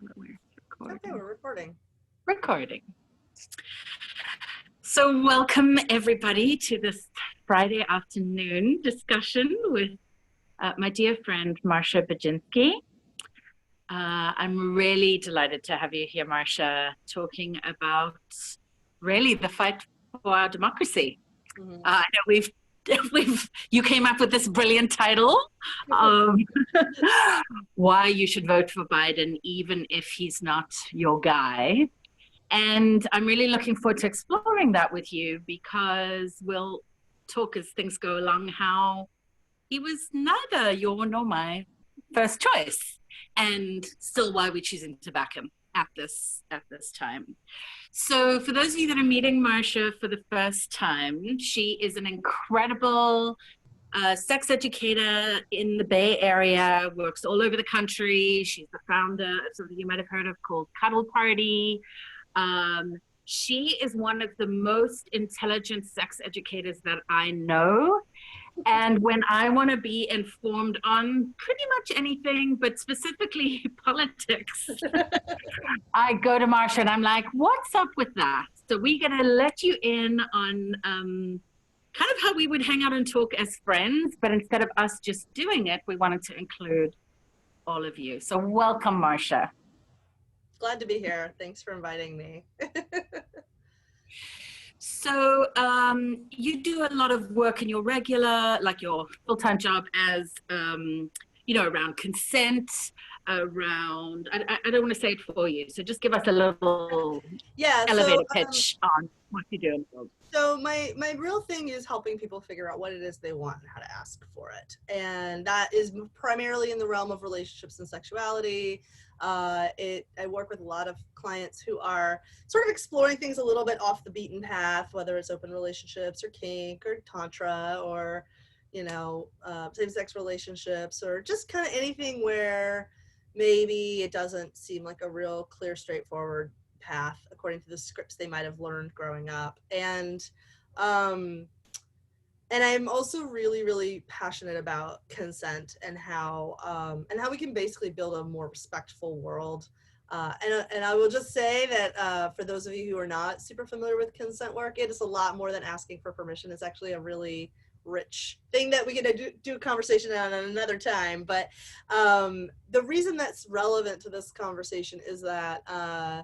We're Okay, we're recording. Recording. So welcome everybody to this Friday afternoon discussion with my dear friend Marcia Baginski. I'm really delighted to have you here, Marcia, talking about really the fight for our democracy. Mm-hmm. I know you came up with this brilliant title of why you should vote for Biden even if he's not your guy. And I'm really looking forward to exploring that with you, because we'll talk as things go along how he was neither your nor my first choice, and still why we're choosing to back him at this time. So for those of you that are meeting Marcia for the first time, she is an incredible sex educator in the Bay Area, works all over the country. She's the founder of something you might have heard of called Cuddle Party. She is one of the most intelligent sex educators that I know. And when I want to be informed on pretty much anything, but specifically politics, I go to Marcia and I'm like, what's up with that? So we're going to let you in on kind of how we would hang out and talk as friends, but instead of us just doing it, we wanted to include all of you. So welcome, Marcia. Glad to be here. Thanks for inviting me. So you do a lot of work in your regular, like your full-time job as, around consent, around, I don't want to say it for you. So just give us a little elevator pitch on what you do in the world. So my real thing is helping people figure out what it is they want and how to ask for it. And that is primarily in the realm of relationships and sexuality. I work with a lot of clients who are sort of exploring things a little bit off the beaten path, whether it's open relationships or kink or tantra or, same-sex relationships, or just kind of anything where maybe it doesn't seem like a real clear, straightforward path according to the scripts they might have learned growing up. And I'm also really, really passionate about consent and how we can basically build a more respectful world. And I will just say that for those of you who are not super familiar with consent work, it is a lot more than asking for permission. It's actually a really rich thing that we can do a conversation on another time. But the reason that's relevant to this conversation is that I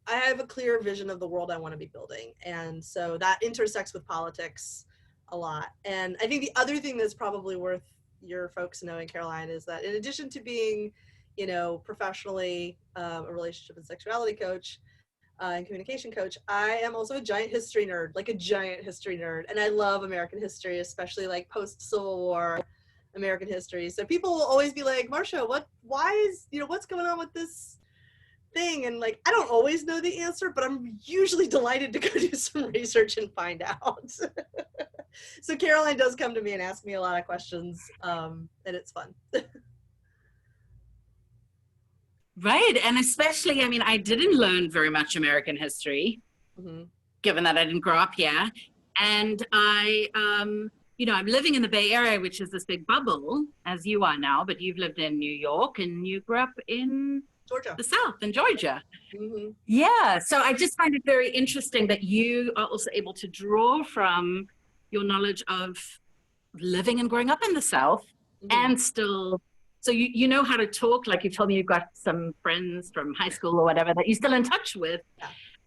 have a clear vision of the world I want to be building. And so that intersects with politics a lot. And I think the other thing that's probably worth your folks knowing, Caroline, is that in addition to being, professionally a relationship and sexuality coach and communication coach, I am also a giant history nerd. And I love American history, especially like post-Civil War American history. So people will always be like, Marcia, what's going on with this thing? And like, I don't always know the answer, but I'm usually delighted to go do some research and find out. So Caroline does come to me and ask me a lot of questions, and it's fun. Right. And especially, I didn't learn very much American history, given that I didn't grow up here. And I'm living in the Bay Area, which is this big bubble, as you are now, but you've lived in New York and you grew up in Georgia. The South, in Georgia. Yeah. So I just find it very interesting that you are also able to draw from your knowledge of living and growing up in the South and still, so you know how to talk, like you told me you've got some friends from high school or whatever that you're still in touch with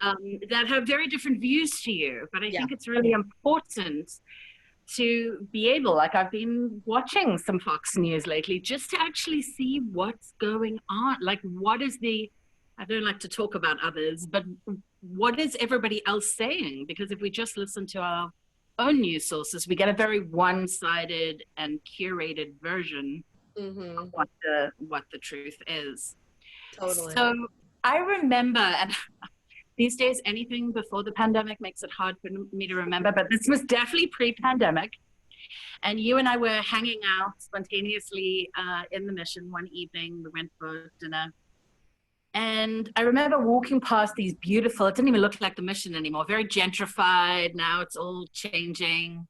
that have very different views to you. But I think it's really important to be able, like I've been watching some Fox News lately, just to actually see what's going on. Like I don't like to talk about others, but what is everybody else saying? Because if we just listen to our own news sources, we get a very one-sided and curated version of what the truth is. Totally. So I remember, and these days anything before the pandemic makes it hard for me to remember, but this was definitely pre-pandemic. And you and I were hanging out spontaneously in the Mission one evening. We went for dinner. And I remember walking past these beautiful, it didn't even look like the Mission anymore, very gentrified. Now it's all changing.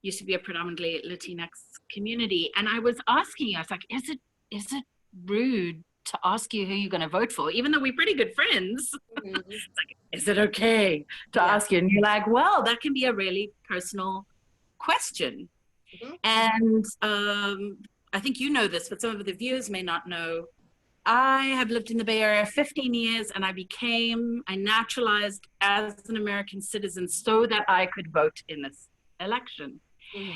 Used to be a predominantly Latinx community. And I was asking you, I was like, is it rude to ask you who you're going to vote for, even though we're pretty good friends. Mhm. It's like, is it okay to ask you? And you're like, well, that can be a really personal question. Mhm. And I think you know this, but some of the viewers may not know. I have lived in the Bay Area 15 years, and I naturalized as an American citizen so that I could vote in this election. Mhm.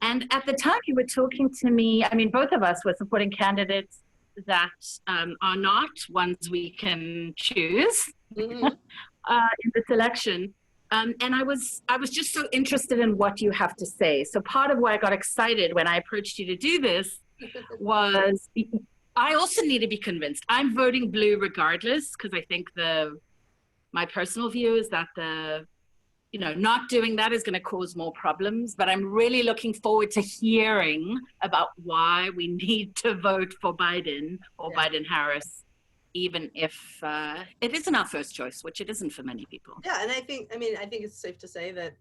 And at the time you were talking to me, I mean, both of us were supporting candidates that are not ones we can choose Mhm. in this election. And I was just so interested in what you have to say. So part of why I got excited when I approached you to do this was I also need to be convinced. I'm voting blue regardless, because I think my personal view is that not doing that is going to cause more problems. But I'm really looking forward to hearing about why we need to vote for Biden or Yeah. Biden Harris, even if it isn't our first choice, which it isn't for many people. Yeah, and I think it's safe to say that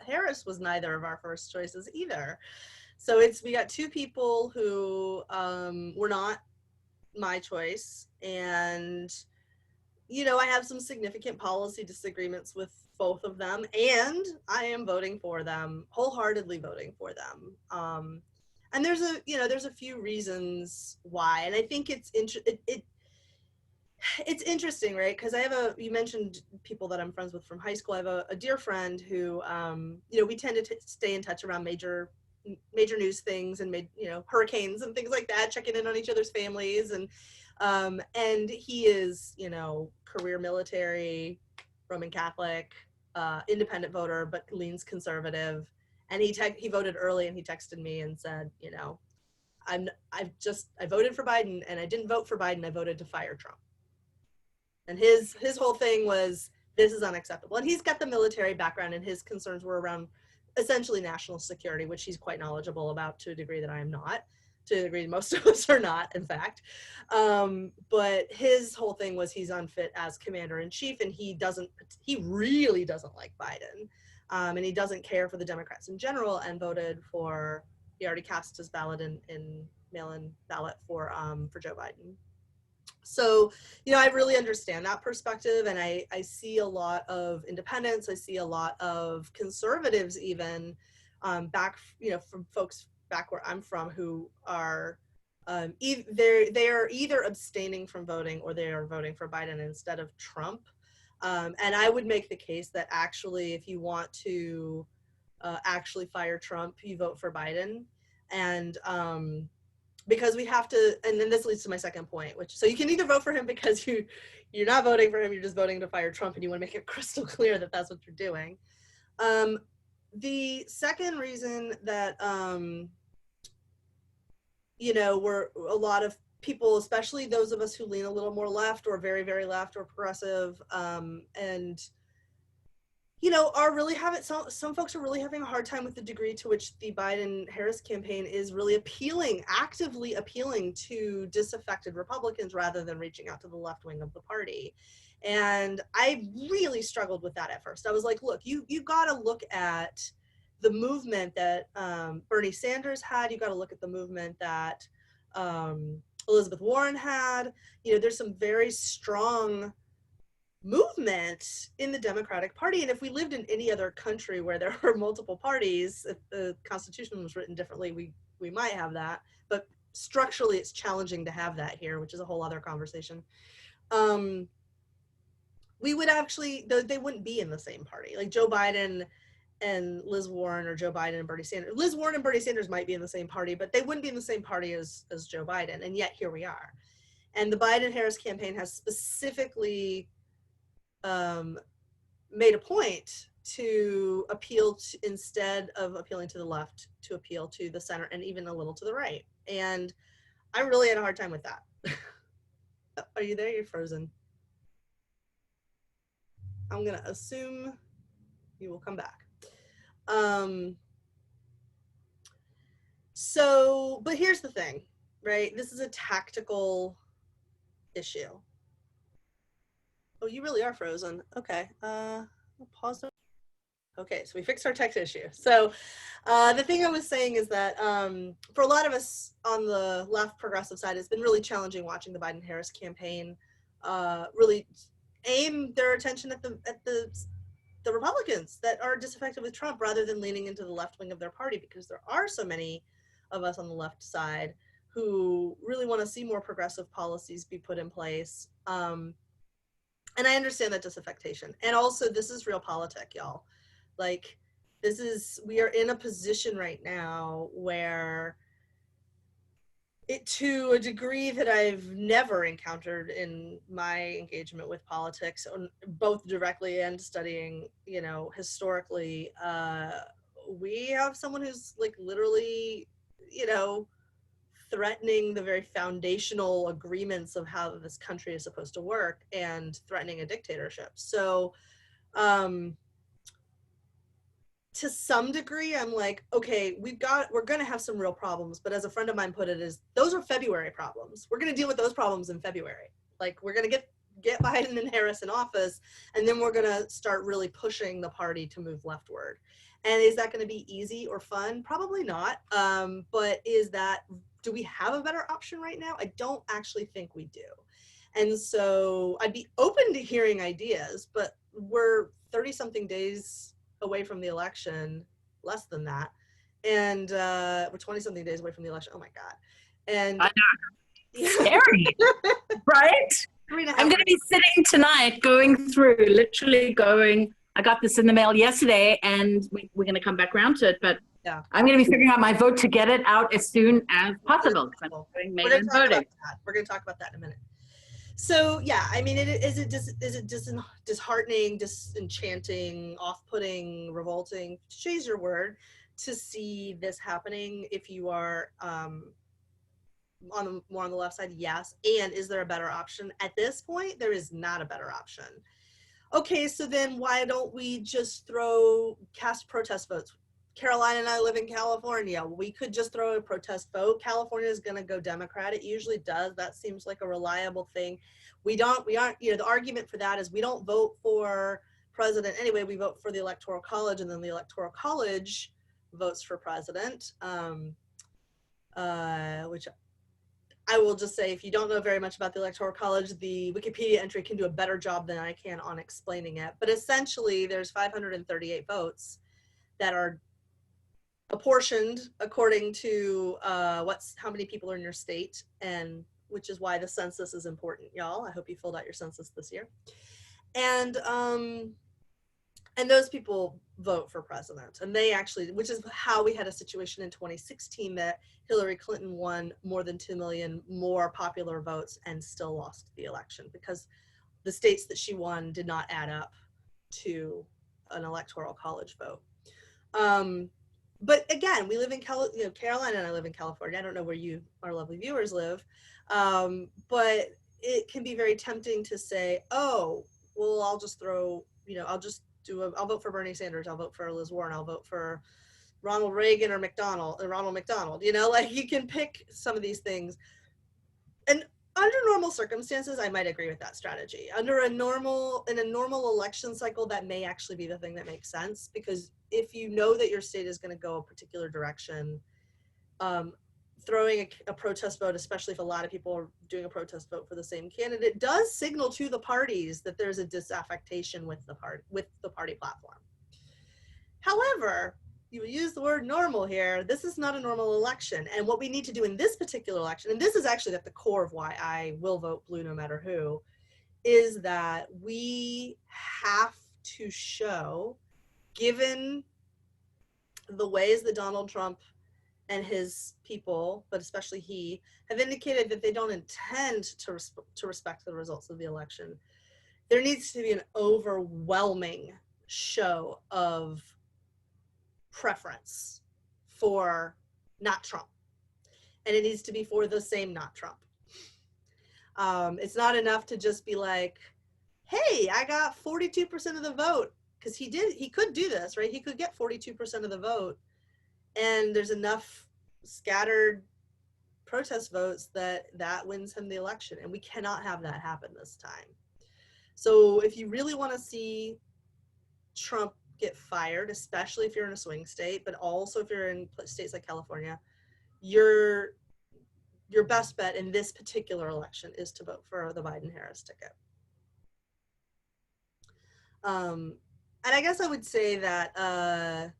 Harris was neither of our first choices either. So we got two people who were not my choice, and I have some significant policy disagreements with both of them, and I am voting for them, wholeheartedly voting for them. And there's a few reasons why, and I think it's interesting, right? Because you mentioned people that I'm friends with from high school. I have a dear friend who, we tend to stay in touch around major news things and hurricanes and things like that, checking in on each other's families. And he is, career military, Roman Catholic, independent voter, but leans conservative. And he voted early, and he texted me and said, I voted for Biden, and I didn't vote for Biden. I voted to fire Trump. And his whole thing was, this is unacceptable. And he's got the military background, and his concerns were around essentially national security, which he's quite knowledgeable about to a degree that I am not, to a degree most of us are not, in fact. But his whole thing was he's unfit as commander in chief, and he really doesn't like Biden. And he doesn't care for the Democrats in general, and he already cast his ballot in mail-in ballot for Joe Biden. So, I really understand that perspective, and I see a lot of independents. I see a lot of conservatives even back, from folks back where I'm from, who are they are either abstaining from voting, or they are voting for Biden instead of Trump. And I would make the case that actually, if you want to actually fire Trump, you vote for Biden. And because we have to, and then this leads to my second point, so you can either vote for him because you're not voting for him, you're just voting to fire Trump, and you want to make it crystal clear that that's what you're doing. The second reason that we're a lot of people, especially those of us who lean a little more left, or very, very left, or progressive, and are really some folks are really having a hard time with the degree to which the Biden-Harris campaign is really actively appealing to disaffected Republicans rather than reaching out to the left wing of the party. And I really struggled with that at first. I was like, look, you got to look at the movement that Bernie Sanders had. You got to look at the movement that Elizabeth Warren had. There's some very strong movement in the Democratic Party. And if we lived in any other country where there are multiple parties, if the Constitution was written differently, we might have that. But structurally, it's challenging to have that here, which is a whole other conversation. We would actually, they wouldn't be in the same party. Like Joe Biden and Liz Warren, or Joe Biden and Bernie Sanders. Liz Warren and Bernie Sanders might be in the same party, but they wouldn't be in the same party as Joe Biden. And yet here we are. And the Biden-Harris campaign has specifically made a point to appeal to, instead of appealing to the left, to appeal to the center, and even a little to the right. And I really had a hard time with that. Are you there? You're frozen. I'm going to assume you will come back. But here's the thing, right? This is a tactical issue. Oh, you really are frozen. Okay. I'll pause. Okay, so we fixed our text issue. So the thing I was saying is that for a lot of us on the left progressive side, it's been really challenging watching the Biden-Harris campaign really aim their attention at the Republicans that are disaffected with Trump rather than leaning into the left wing of their party, because there are so many of us on the left side who really want to see more progressive policies be put in place. And I understand that disaffection. And also, this is real politic, y'all. Like, we are in a position right now where to a degree that I've never encountered in my engagement with politics, both directly and studying, historically, we have someone who's like literally, threatening the very foundational agreements of how this country is supposed to work and threatening a dictatorship. So, to some degree, I'm like, okay, we're going to have some real problems. But as a friend of mine put it, those are February problems. We're going to deal with those problems in February. Like, we're going to get Biden and Harris in office, and then we're going to start really pushing the party to move leftward. And is that going to be easy or fun? Probably not. But do we have a better option right now? I don't actually think we do. And so I'd be open to hearing ideas, but we're 30-something days away from the election, less than that. And we're 20-something days away from the election. Oh my God. And I know. Scary, right? I'm going to be sitting tonight literally going, I got this in the mail yesterday, and we're going to come back around to it, but yeah. I'm going to be figuring out my vote to get it out as soon as possible. We're going to talk about that in a minute. So yeah, I mean, is it disheartening, disenchanting, off-putting, revolting, choose your word, to see this happening if you are more on the left side? Yes. And is there a better option? At this point, there is not a better option. Okay, so then why don't we just cast protest votes? Caroline and I live in California. We could just throw a protest vote. California is going to go Democrat. It usually does. That seems like a reliable thing. We aren't, the argument for that is we don't vote for president anyway. We vote for the Electoral College, and then the Electoral College votes for president, which I will just say, if you don't know very much about the Electoral College, the Wikipedia entry can do a better job than I can on explaining it. But essentially, there's 538 votes that are apportioned according to how many people are in your state, and which is why the census is important, y'all. I hope you filled out your census this year. And those people vote for president, and they actually, which is how we had a situation in 2016 that Hillary Clinton won more than 2 million more popular votes and still lost the election, because the states that she won did not add up to an Electoral College vote. But again, we live in Caroline and I live in California. I don't know where our lovely viewers live, but it can be very tempting to say, oh, well, I'll just throw, I'll vote for Bernie Sanders, I'll vote for Liz Warren, I'll vote for Ronald Reagan or Ronald McDonald. Like, you can pick some of these things. And under normal circumstances, I might agree with that strategy. In a normal election cycle, that may actually be the thing that makes sense, because if you know that your state is going to go a particular direction, throwing a protest vote, especially if a lot of people are doing a protest vote for the same candidate, does signal to the parties that there's a disaffection with the party platform. However, you use the word normal here. This is not a normal election. And what we need to do in this particular election, and this is actually at the core of why I will vote blue no matter who, is that we have to show, given the ways that Donald Trump and his people, but especially he, have indicated that they don't intend to respect the results of the election, there needs to be an overwhelming show of preference for not Trump, and it needs to be for the same not Trump. It's not enough to just be like, hey, I got 42% of the vote, because he could do this, right? He could get 42% of the vote, and there's enough scattered protest votes that wins him the election, and we cannot have that happen this time. So if you really want to see Trump get fired, especially if you're in a swing state, but also if you're in states like California, your best bet in this particular election is to vote for the Biden-Harris ticket. And I guess I would say that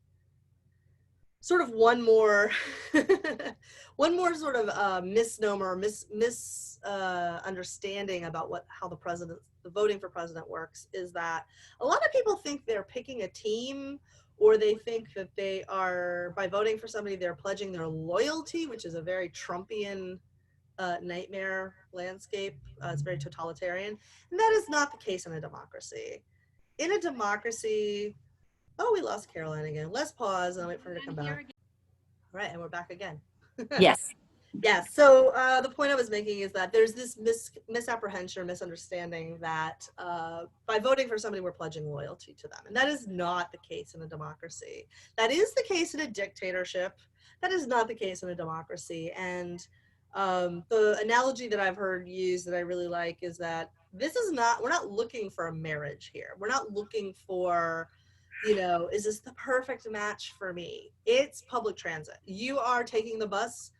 sort of one more sort of misnomer, misunderstanding about how the voting for president works is that a lot of people think they're picking a team, or they think that they are, by voting for somebody, they're pledging their loyalty, which is a very Trumpian nightmare landscape. It's very totalitarian, and that is not the case in a democracy. In a democracy, oh, we lost Caroline again. Let's pause and wait for her to come back. All right, and we're back again. Yes. Yeah, so the point I was making is that there's this misapprehension or misunderstanding that by voting for somebody, we're pledging loyalty to them. And that is not the case in a democracy. That is the case in a dictatorship. That is not the case in a democracy. And the analogy that I've heard used that I really like is that we're not looking for a marriage here. We're not looking for, is this the perfect match for me? It's public transit. You are taking the bus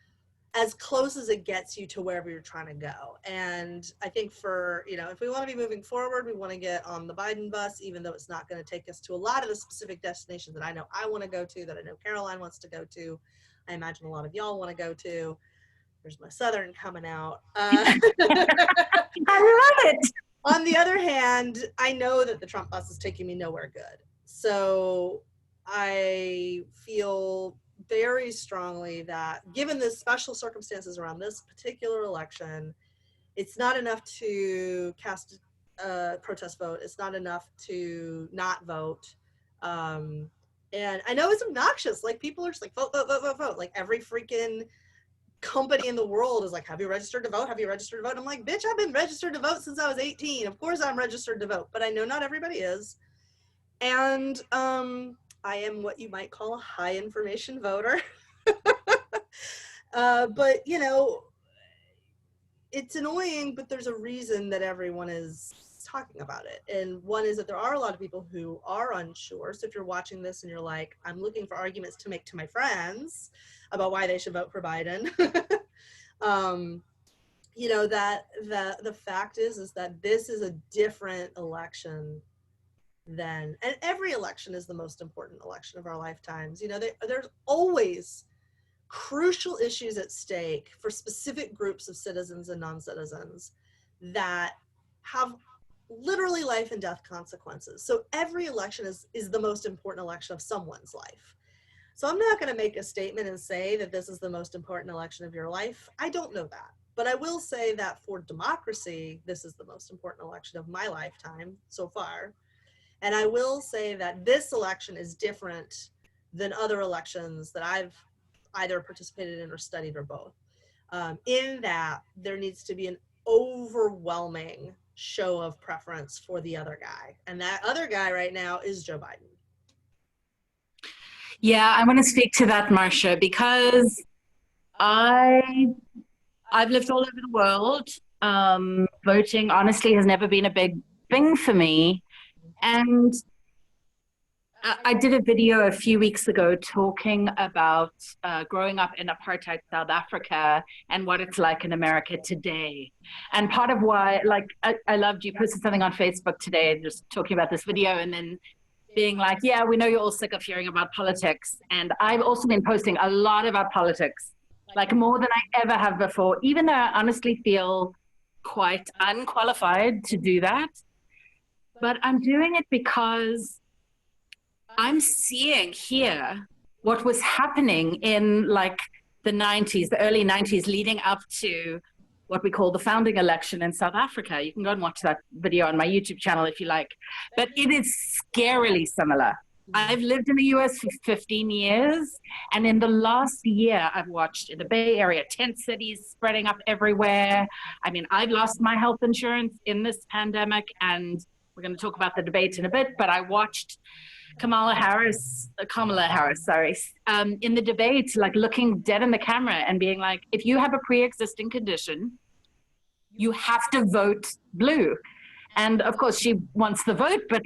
as close as it gets you to wherever you're trying to go. And I think for, if we want to be moving forward, we want to get on the Biden bus, even though it's not going to take us to a lot of the specific destinations that I know I want to go to, that I know Caroline wants to go to. I imagine a lot of y'all want to go to. There's my Southern coming out. I love it. On the other hand, I know that the Trump bus is taking me nowhere good. So I feel very strongly that given the special circumstances around this particular election, it's not enough to cast a protest vote. It's not enough to not vote. And I know it's obnoxious. Like, people are just like, vote, vote, vote, vote, vote. Like, every freaking company in the world is like, have you registered to vote? Have you registered to vote? I'm like, bitch, I've been registered to vote since I was 18. Of course I'm registered to vote, but I know not everybody is. And I am what you might call a high information voter. But, it's annoying, but there's a reason that everyone is talking about it. And one is that there are a lot of people who are unsure. So if you're watching this and you're like, I'm looking for arguments to make to my friends about why they should vote for Biden, that the fact is that this is a different election and every election is the most important election of our lifetimes. There's always crucial issues at stake for specific groups of citizens and non-citizens that have literally life and death consequences. So every election is the most important election of someone's life. So I'm not going to make a statement and say that this is the most important election of your life. I don't know that. But I will say that for democracy, this is the most important election of my lifetime so far. And I will say that this election is different than other elections that I've either participated in or studied, or both, in that there needs to be an overwhelming show of preference for the other guy. And that other guy right now is Joe Biden. Yeah, I want to speak to that, Marcia, because I've lived all over the world. Voting, honestly, has never been a big thing for me. And I did a video a few weeks ago talking about growing up in apartheid South Africa and what it's like in America today. And part of why, I loved you posted something on Facebook today, just talking about this video, and then being like, yeah, we know you're all sick of hearing about politics. And I've also been posting a lot about politics, like more than I ever have before, even though I honestly feel quite unqualified to do that. But I'm doing it because I'm seeing here what was happening in the 90s, the early 90s, leading up to what we call the founding election in South Africa. You can go and watch that video on my YouTube channel if you like. But it is scarily similar. I've lived in the US for 15 years. And in the last year, I've watched in the Bay Area, tent cities spreading up everywhere. I mean, I've lost my health insurance in this pandemic, and we're going to talk about the debate in a bit, but I watched Kamala Harris, in the debate, looking dead in the camera and being like, if you have a pre-existing condition, you have to vote blue. And of course she wants the vote, but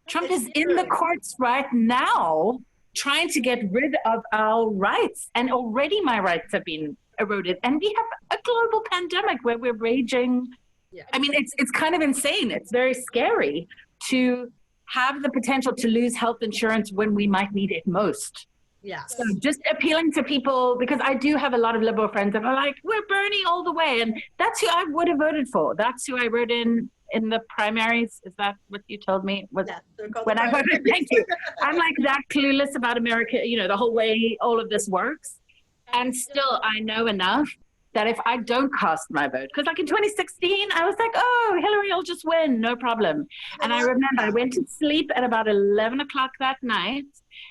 Trump It's is in the true. courts right now trying to get rid of our rights. And already my rights have been eroded. And we have a global pandemic where we're raging. Yeah. I mean, it's kind of insane. It's very scary to have the potential to lose health insurance when we might need it most. So Yes. just appealing to people, because I do have a lot of liberal friends that are like, we're Bernie all the way. And that's who I would have voted for. That's who I wrote in the primaries. Is that what you told me? Was Yeah, they're called the when I voted? primaries. Thank you. I'm like that clueless about America, the whole way all of this works. And still, I know enough that if I don't cast my vote, because like in 2016, I was like, oh, Hillary will just win, no problem. And I remember I went to sleep at about 11 o'clock that night,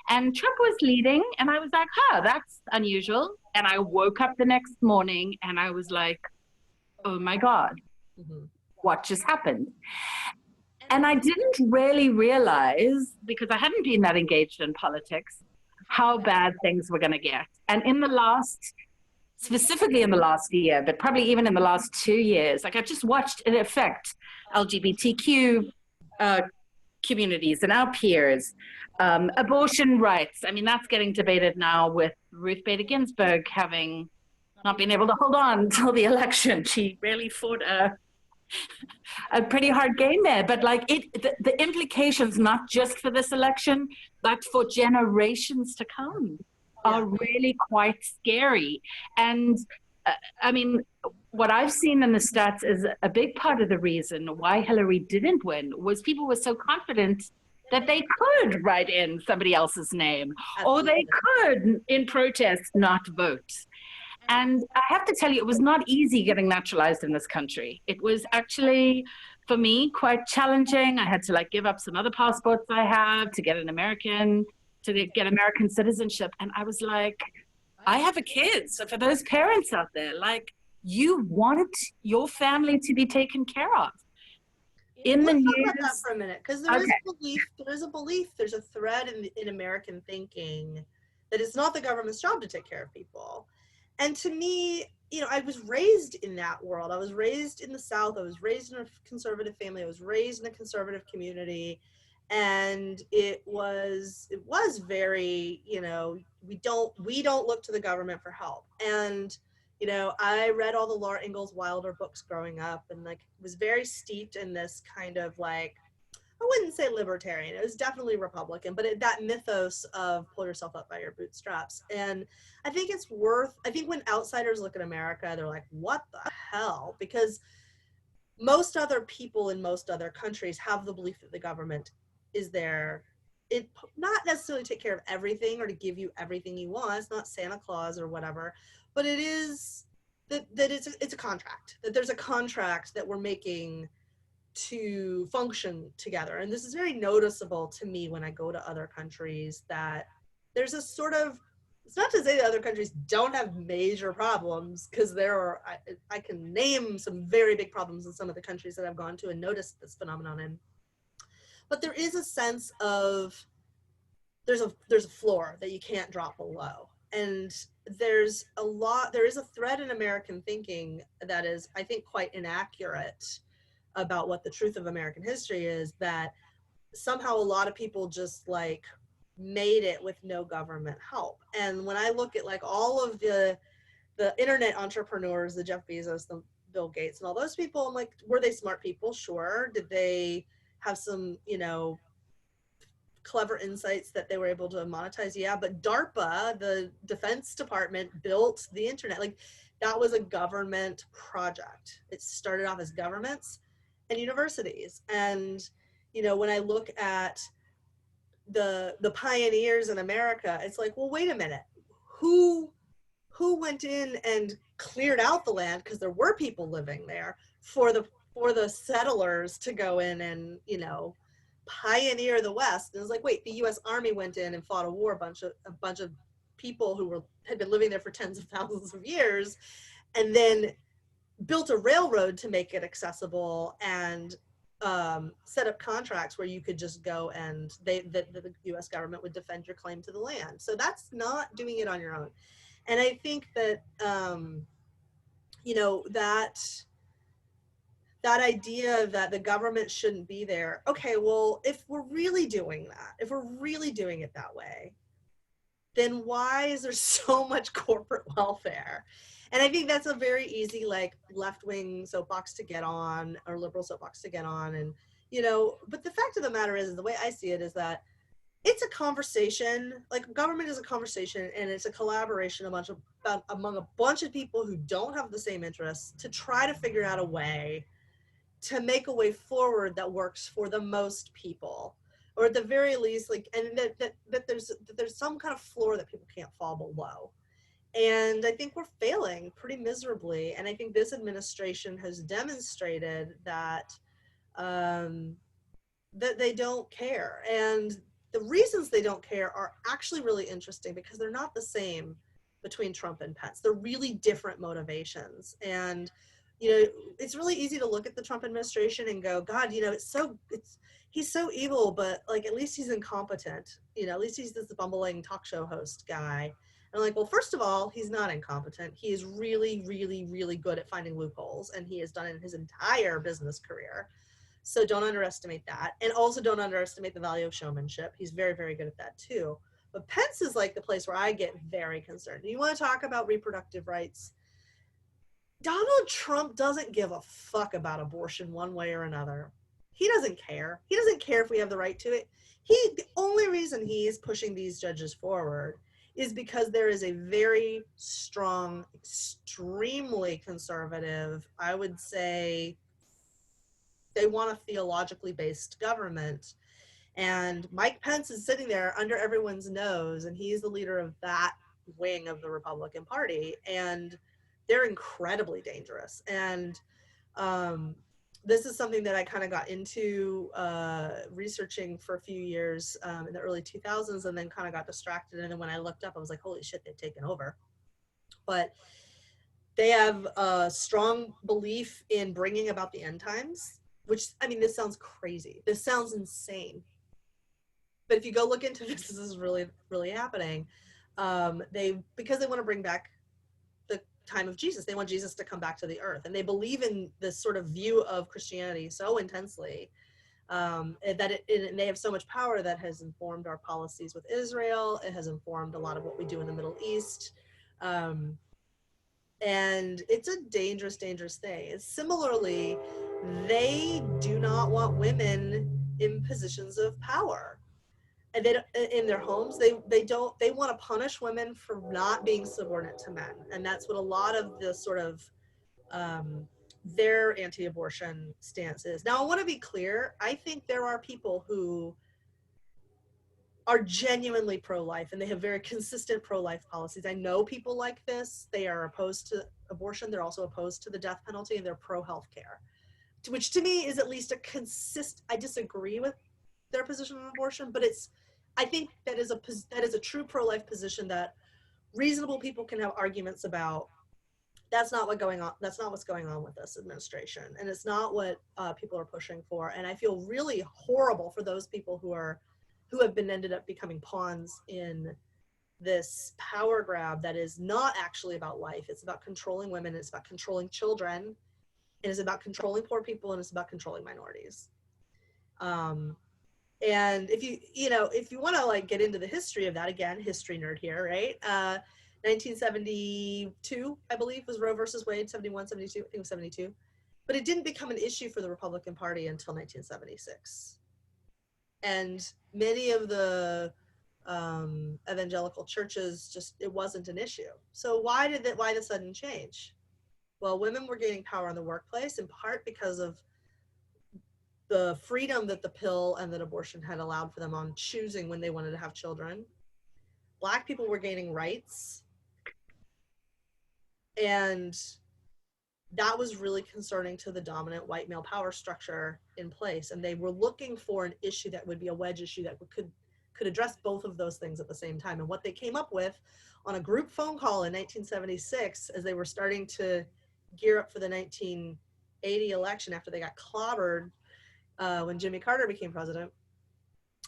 and Trump was leading, and I was like, that's unusual. And I woke up the next morning, and I was like, oh my God, what just happened? And I didn't really realize, because I hadn't been that engaged in politics, how bad things were going to get. And specifically in the last year, but probably even in the last 2 years, like I've just watched it affect LGBTQ communities and our peers, abortion rights. I mean, that's getting debated now with Ruth Bader Ginsburg having not been able to hold on until the election. She really fought a pretty hard game there, but like the implications, not just for this election, but for generations to come, are really quite scary. And I mean, what I've seen in the stats is a big part of the reason why Hillary didn't win was people were so confident that they could write in somebody else's name, or they could, in protest, not vote. And I have to tell you, it was not easy getting naturalized in this country. It was actually, for me, quite challenging. I had to give up some other passports I have to get American citizenship. And I was like, I have a kid. So for those parents out there, you wanted your family to be taken care of. In the Let's news, talk about that for a minute, because there is a belief, there's a thread in American thinking that it's not the government's job to take care of people. And to me, I was raised in that world. I was raised in the South. I was raised in a conservative family. I was raised in a conservative community. And it was very, we don't look to the government for help. And, I read all the Laura Ingalls Wilder books growing up, and was very steeped in this kind of I wouldn't say libertarian. It was definitely Republican, but that mythos of pull yourself up by your bootstraps. And I think when outsiders look at America, they're like, what the hell? Because most other people in most other countries have the belief that the government is there. It not necessarily take care of everything or to give you everything you want. It's not Santa Claus or whatever, but it is that it's a contract, that there's a contract that we're making to function together. And this is very noticeable to me when I go to other countries, that there's a sort of, it's not to say that other countries don't have major problems, because I can name some very big problems in some of the countries that I've gone to and noticed this phenomenon in. But there is a sense of, there's a floor that you can't drop below. And there is a thread in American thinking that is, I think, quite inaccurate about what the truth of American history is, that somehow a lot of people just made it with no government help. And when I look at all of the internet entrepreneurs, the Jeff Bezos, the Bill Gates, and all those people, I'm like, were they smart people? Sure. Did they have some, clever insights that they were able to monetize? Yeah. But DARPA, the Defense Department, built the internet. That was a government project. It started off as governments and universities. And, when I look at the pioneers in America, it's like, well, wait a minute, who went in and cleared out the land, because there were people living there, for the settlers to go in and, pioneer the West? And it's like, wait, the US Army went in and fought a war, a bunch of people who had been living there for tens of thousands of years, and then built a railroad to make it accessible, and set up contracts where you could just go and the US government would defend your claim to the land. So that's not doing it on your own. And I think that, that idea that the government shouldn't be there. Okay, well, if we're really doing that, if we're really doing it that way, then why is there so much corporate welfare? And I think that's a very easy, like, left-wing soapbox to get on, or liberal soapbox to get on. And, but the fact of the matter is, the way I see it is that it's a conversation. Like, government is a conversation, and it's a collaboration among a bunch of people who don't have the same interests to try to figure out a way to make a way forward that works for the most people, or at the very least, like, and that there's some kind of floor that people can't fall below. And I think we're failing pretty miserably, and I think this administration has demonstrated that that they don't care. And the reasons they don't care are actually really interesting, because they're not the same between Trump and Pence. They're really different motivations. And it's really easy to look at the Trump administration and go, God, he's so evil, but, like, at least he's incompetent. At least he's this bumbling talk show host guy. And I'm like, well, first of all, he's not incompetent. He is really, really, really good at finding loopholes, and he has done it in his entire business career. So don't underestimate that. And also don't underestimate the value of showmanship. He's very, very good at that too. But Pence is, like, the place where I get very concerned. You want to talk about reproductive rights? Donald Trump doesn't give a fuck about abortion one way or another. He doesn't care. He doesn't care if we have the right to it. The only reason he is pushing these judges forward is because there is a very strong, extremely conservative, I would say, they want a theologically based government. And Mike Pence is sitting there under everyone's nose, and he's the leader of that wing of the Republican Party. And they're incredibly dangerous. And this is something that I kind of got into researching for a few years in the early 2000s, and then kind of got distracted. And then when I looked up, I was like, holy shit, they've taken over. But they have a strong belief in bringing about the end times, which, I mean, this sounds crazy. This sounds insane. But if you go look into this, this is really, really happening. Because they want to bring back the time of Jesus. They want Jesus to come back to the earth. And they believe in this sort of view of Christianity so intensely that they have so much power that has informed our policies with Israel. It has informed a lot of what we do in the Middle East. And it's a dangerous, dangerous thing. It's similarly, they do not want women in positions of power. And they don't, in their homes, they want to punish women for not being subordinate to men. And that's what a lot of the sort of their anti-abortion stance is. Now, I want to be clear. I think there are people who are genuinely pro-life, and they have very consistent pro-life policies. I know people like this. They are opposed to abortion. They're also opposed to the death penalty, and they're pro-health care, which to me is at least I disagree with their position on abortion, but I think that is a true pro-life position that reasonable people can have arguments about. That's not what's going on with this administration, and it's not what people are pushing for. And I feel really horrible for those people who ended up becoming pawns in this power grab that is not actually about life. It's about controlling women. It's about controlling children. And it's about controlling poor people, and it's about controlling minorities. And if you want to, like, get into the history of that, again, history nerd here, right? 1972, I believe, was Roe versus Wade. 71, 72, I think it was 72. But it didn't become an issue for the Republican Party until 1976. And many of the evangelical churches, it wasn't an issue. So why the sudden change? Well, women were gaining power in the workplace, in part because of the freedom that the pill and that abortion had allowed for them on choosing when they wanted to have children. Black people were gaining rights. And that was really concerning to the dominant white male power structure in place. And they were looking for an issue that would be a wedge issue that could address both of those things at the same time. And what they came up with on a group phone call in 1976, as they were starting to gear up for the 1980 election after they got clobbered when Jimmy Carter became president,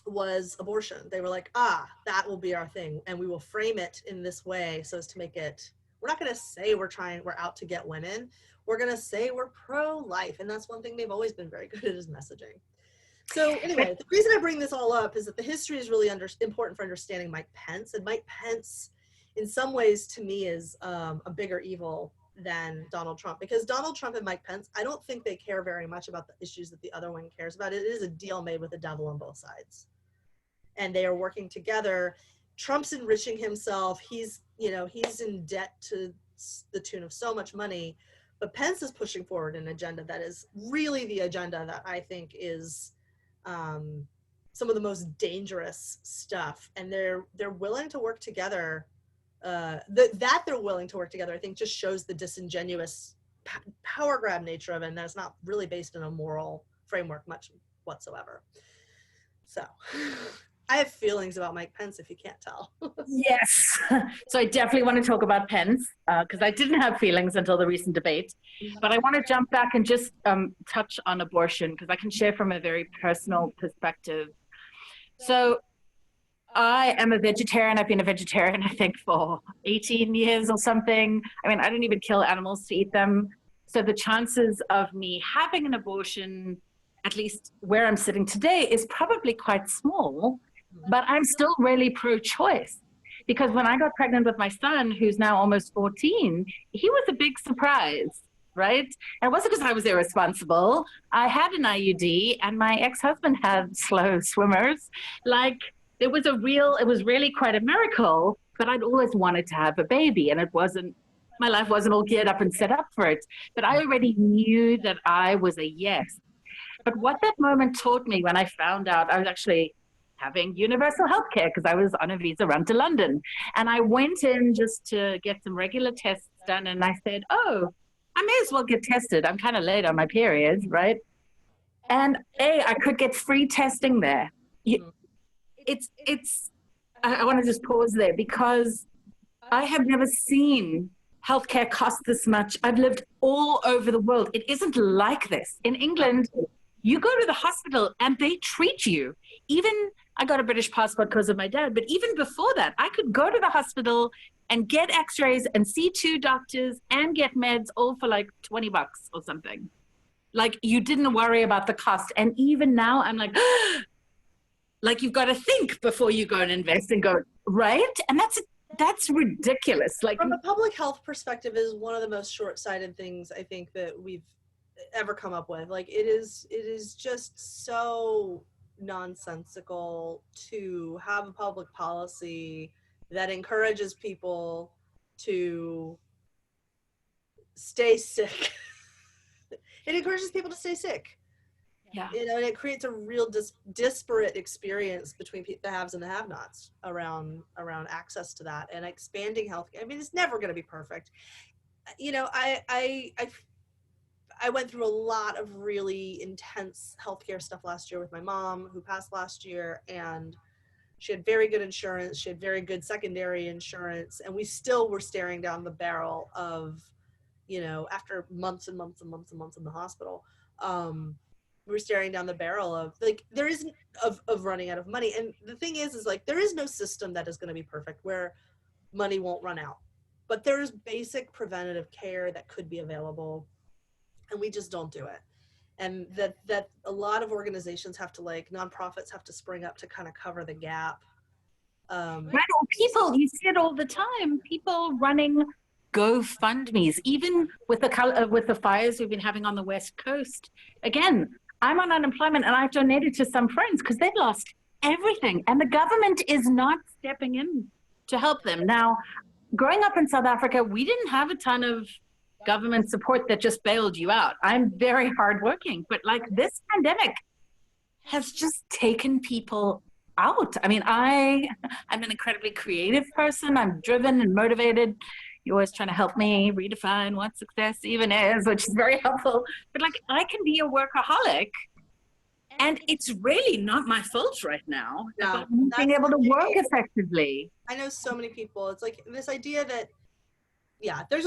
was abortion. They were like, that will be our thing, and we will frame it in this way so as to make it we're not going to say we're out to get women. We're going to say we're pro-life. And that's one thing they've always been very good at, is messaging. So anyway, the reason I bring this all up is that the history is really important for understanding Mike Pence. And Mike Pence, in some ways, to me, is a bigger evil than Donald Trump, because Donald Trump and Mike Pence, I don't think they care very much about the issues that the other one cares about. It is a deal made with the devil on both sides, and they are working together. Trump's enriching himself. He's in debt to the tune of so much money, but Pence is pushing forward an agenda that is really the agenda that I think is some of the most dangerous stuff. And they're willing to work together. That they're willing to work together, I think, just shows the disingenuous power grab nature of it, and that's not really based in a moral framework much whatsoever. So I have feelings about Mike Pence, if you can't tell. Yes. So I definitely want to talk about Pence, because I didn't have feelings until the recent debate. But I want to jump back and just touch on abortion, because I can share from a very personal perspective. So I am a vegetarian. I've been a vegetarian, I think, for 18 years or something. I mean, I don't even kill animals to eat them. So the chances of me having an abortion, at least where I'm sitting today, is probably quite small. But I'm still really pro-choice, because when I got pregnant with my son, who's now almost 14, he was a big surprise, right? And it wasn't because I was irresponsible. I had an IUD, and my ex-husband had slow swimmers. Like, it was really quite a miracle, but I'd always wanted to have a baby, and my life wasn't all geared up and set up for it. But I already knew that I was a yes. But what that moment taught me, when I found out I was actually having universal health care, because I was on a visa run to London, and I went in just to get some regular tests done, and I said, oh, I may as well get tested. I'm kind of late on my period, right? And I could get free testing there. I want to just pause there, because I have never seen healthcare cost this much. I've lived all over the world. It isn't like this. In England, you go to the hospital and they treat you. Even, I got a British passport because of my dad, but even before that, I could go to the hospital and get x-rays and see 2 doctors and get meds, all for like $20 or something. Like, you didn't worry about the cost. And even now I'm like, like, you've got to think before you go and invest and go, right? And that's ridiculous. Like, from a public health perspective, is one of the most short-sighted things I think that we've ever come up with. Like, it is just so nonsensical to have a public policy that encourages people to stay sick. It encourages people to stay sick. yeah. And it creates a real disparate experience between the haves and the have-nots around access to that, and expanding healthcare. I mean, it's never going to be perfect. I went through a lot of really intense healthcare stuff last year with my mom, who passed last year, and she had very good insurance. She had very good secondary insurance, and we still were staring down the barrel of, after months and months and months and months in the hospital, we were staring down the barrel of, like, there isn't of running out of money. And the thing is like, there is no system that is going to be perfect where money won't run out, but there's basic preventative care that could be available, and we just don't do it. And that a lot of organizations have to, like, nonprofits have to spring up to kind of cover the gap. Right, or people, you see it all the time, people running GoFundMes, even with the fires we've been having on the West Coast. Again, I'm on unemployment, and I've donated to some friends because they've lost everything, and the government is not stepping in to help them. Now, growing up in South Africa, we didn't have a ton of government support that just bailed you out. I'm very hardworking, but like, this pandemic has just taken people out. I mean, I'm an incredibly creative person. I'm driven and motivated. You're always trying to help me redefine what success even is, which is very helpful. But like, I can be a workaholic, and it's really not my fault right now. No, being able to work effectively. I know so many people. It's like this idea that, yeah, there's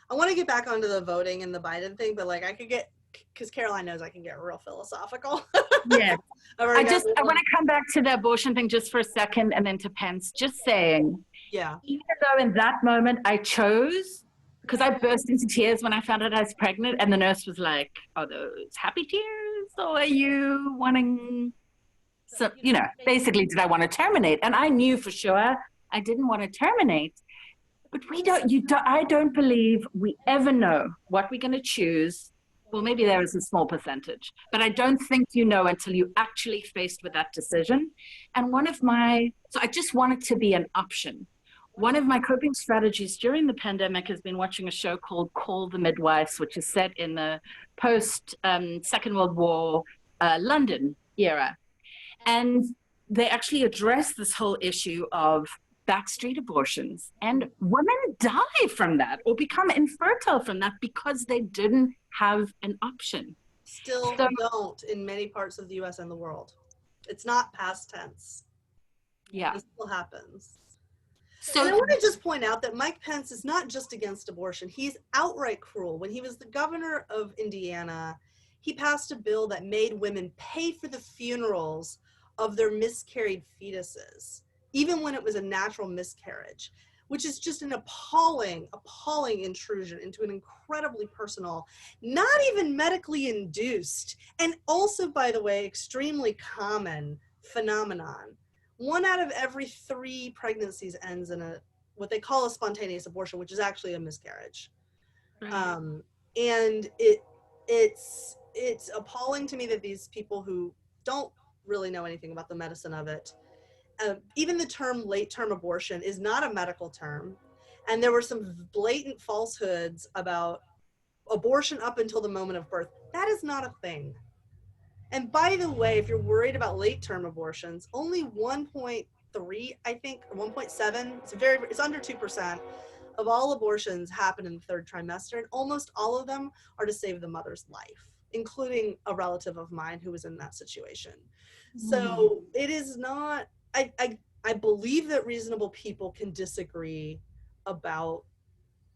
I want to get back onto the voting and the Biden thing, but like, I could get, because Caroline knows I can get real philosophical. Yeah. I want to come back to the abortion thing just for a second, and then to Pence. Just saying, Yeah. Even though in that moment I chose, because I burst into tears when I found out I was pregnant, and the nurse was like, "Are those happy tears, or are you wanting some, basically, did I want to terminate?" And I knew for sure I didn't want to terminate. But I don't believe we ever know what we're going to choose. Well, maybe there is a small percentage, but I don't think you know until you actually faced with that decision. And so I just want it to be an option. One of my coping strategies during the pandemic has been watching a show called Call the Midwives, which is set in the post Second World War London era. And they actually address this whole issue of backstreet abortions. And women die from that or become infertile from that because they didn't have an option. Still don't in many parts of the US and the world. It's not past tense. Yeah. It still happens. So and I want to just point out that Mike Pence is not just against abortion. He's outright cruel. When he was the governor of Indiana, he passed a bill that made women pay for the funerals of their miscarried fetuses, even when it was a natural miscarriage, which is just an appalling intrusion into an incredibly personal, not even medically induced, and also, by the way, extremely common phenomenon. 1 out of every 3 pregnancies ends in what they call a spontaneous abortion, which is actually a miscarriage. Right. And it's appalling to me that these people who don't really know anything about the medicine of it, even the term late-term abortion is not a medical term. And there were some blatant falsehoods about abortion up until the moment of birth. That is not a thing. And by the way, if you're worried about late-term abortions, only 1.3, I think, or 1.7, it's under 2% of all abortions happen in the 3rd trimester, and almost all of them are to save the mother's life, including a relative of mine who was in that situation. So it is not, I believe that reasonable people can disagree about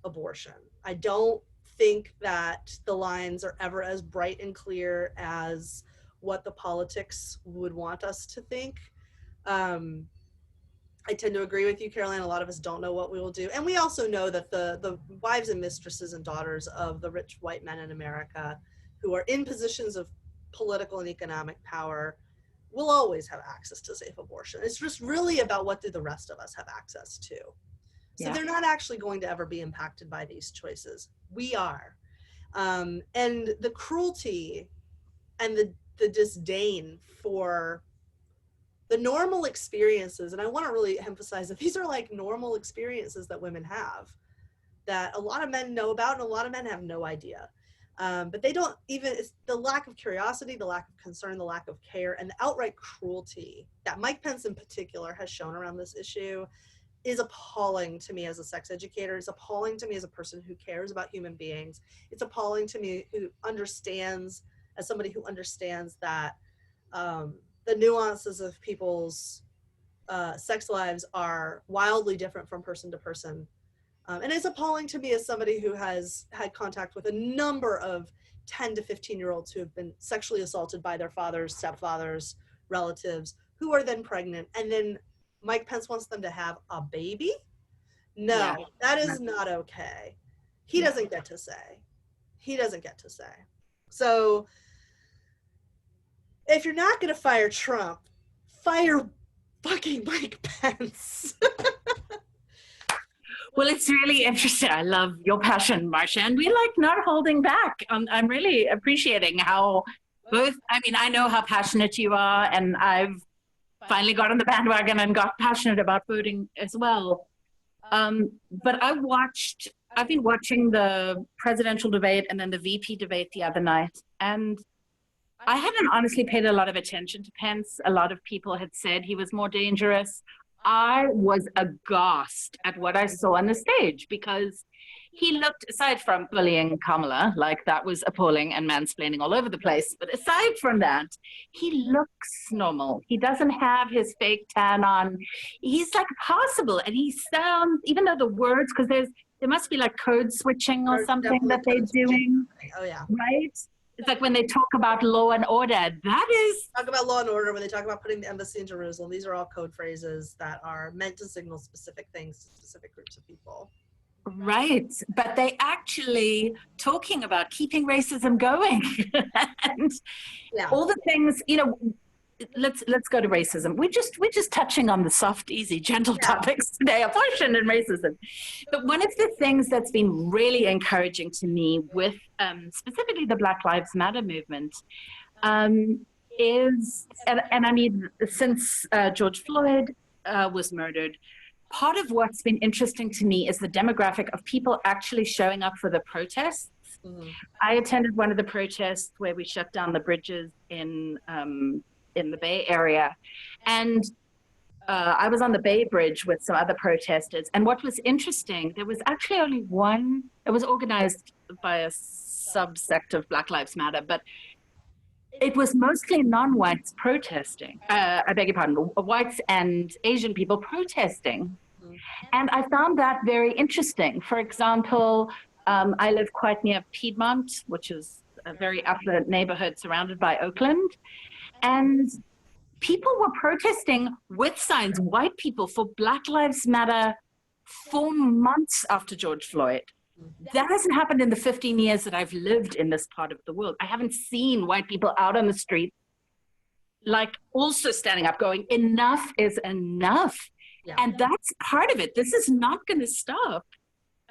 abortion. I don't think that the lines are ever as bright and clear as what the politics would want us to think. I tend to agree with you, Caroline. A lot of us don't know what we will do. And we also know that the wives and mistresses and daughters of the rich white men in America who are in positions of political and economic power will always have access to safe abortion. It's just really about what do the rest of us have access to. So they're not actually going to ever be impacted by these choices. We are. And the cruelty and the disdain for the normal experiences, and I want to really emphasize that these are like normal experiences that women have that a lot of men know about and a lot of men have no idea. But they don't even, it's the lack of curiosity, the lack of concern, the lack of care, and the outright cruelty that Mike Pence in particular has shown around this issue is appalling to me as a sex educator. It's appalling to me as a person who cares about human beings. It's appalling to me as somebody who understands that the nuances of people's sex lives are wildly different from person to person. And it's appalling to me as somebody who has had contact with a number of 10 to 15-year-olds who have been sexually assaulted by their fathers, stepfathers, relatives, who are then pregnant. And then Mike Pence wants them to have a baby? No, that is not okay. He doesn't get to say. He doesn't get to say. So if you're not going to fire Trump, fire fucking Mike Pence. Well, it's really interesting. I love your passion, Marcia, and we like not holding back. I'm really appreciating how I know how passionate you are, and I've finally got on the bandwagon and got passionate about voting as well. But I've been watching the presidential debate and then the VP debate the other night, and I hadn't honestly paid a lot of attention to Pence. A lot of people had said he was more dangerous. I was aghast at what I saw on the stage because he looked, aside from bullying Kamala, like that was appalling and mansplaining all over the place. But aside from that, he looks normal. He doesn't have his fake tan on. He's like possible. And he sounds, even though the words, because there must be like code switching or something that they're doing. Oh, yeah. Right? It's like when they talk about law and order, that is Talk about law and order, when they talk about putting the embassy in Jerusalem, these are all code phrases that are meant to signal specific things to specific groups of people. right. But they actually talking about keeping racism going and Yeah. all the things, let's go to racism. We're just touching on the soft, easy, gentle topics today, abortion and racism. But one of the things that's been really encouraging to me with specifically the Black Lives Matter movement is, and I mean, since George Floyd was murdered, part of what's been interesting to me is the demographic of people actually showing up for the protests. Mm-hmm. I attended one of the protests where we shut down the bridges in the Bay Area. And I was on the Bay Bridge with some other protesters. And what was interesting, there was actually only one, it was organized by a subsect of Black Lives Matter, but it was mostly non-whites protesting. I beg your pardon, whites and Asian people protesting. Mm-hmm. And I found that very interesting. For example, I live quite near Piedmont, which is a very affluent neighborhood surrounded by Oakland. And people were protesting with signs, white people, for Black Lives Matter 4 months after George Floyd. That hasn't happened in the 15 years that I've lived in this part of the world. I haven't seen white people out on the street, like also standing up going, enough is enough. Yeah. And that's part of it. This is not going to stop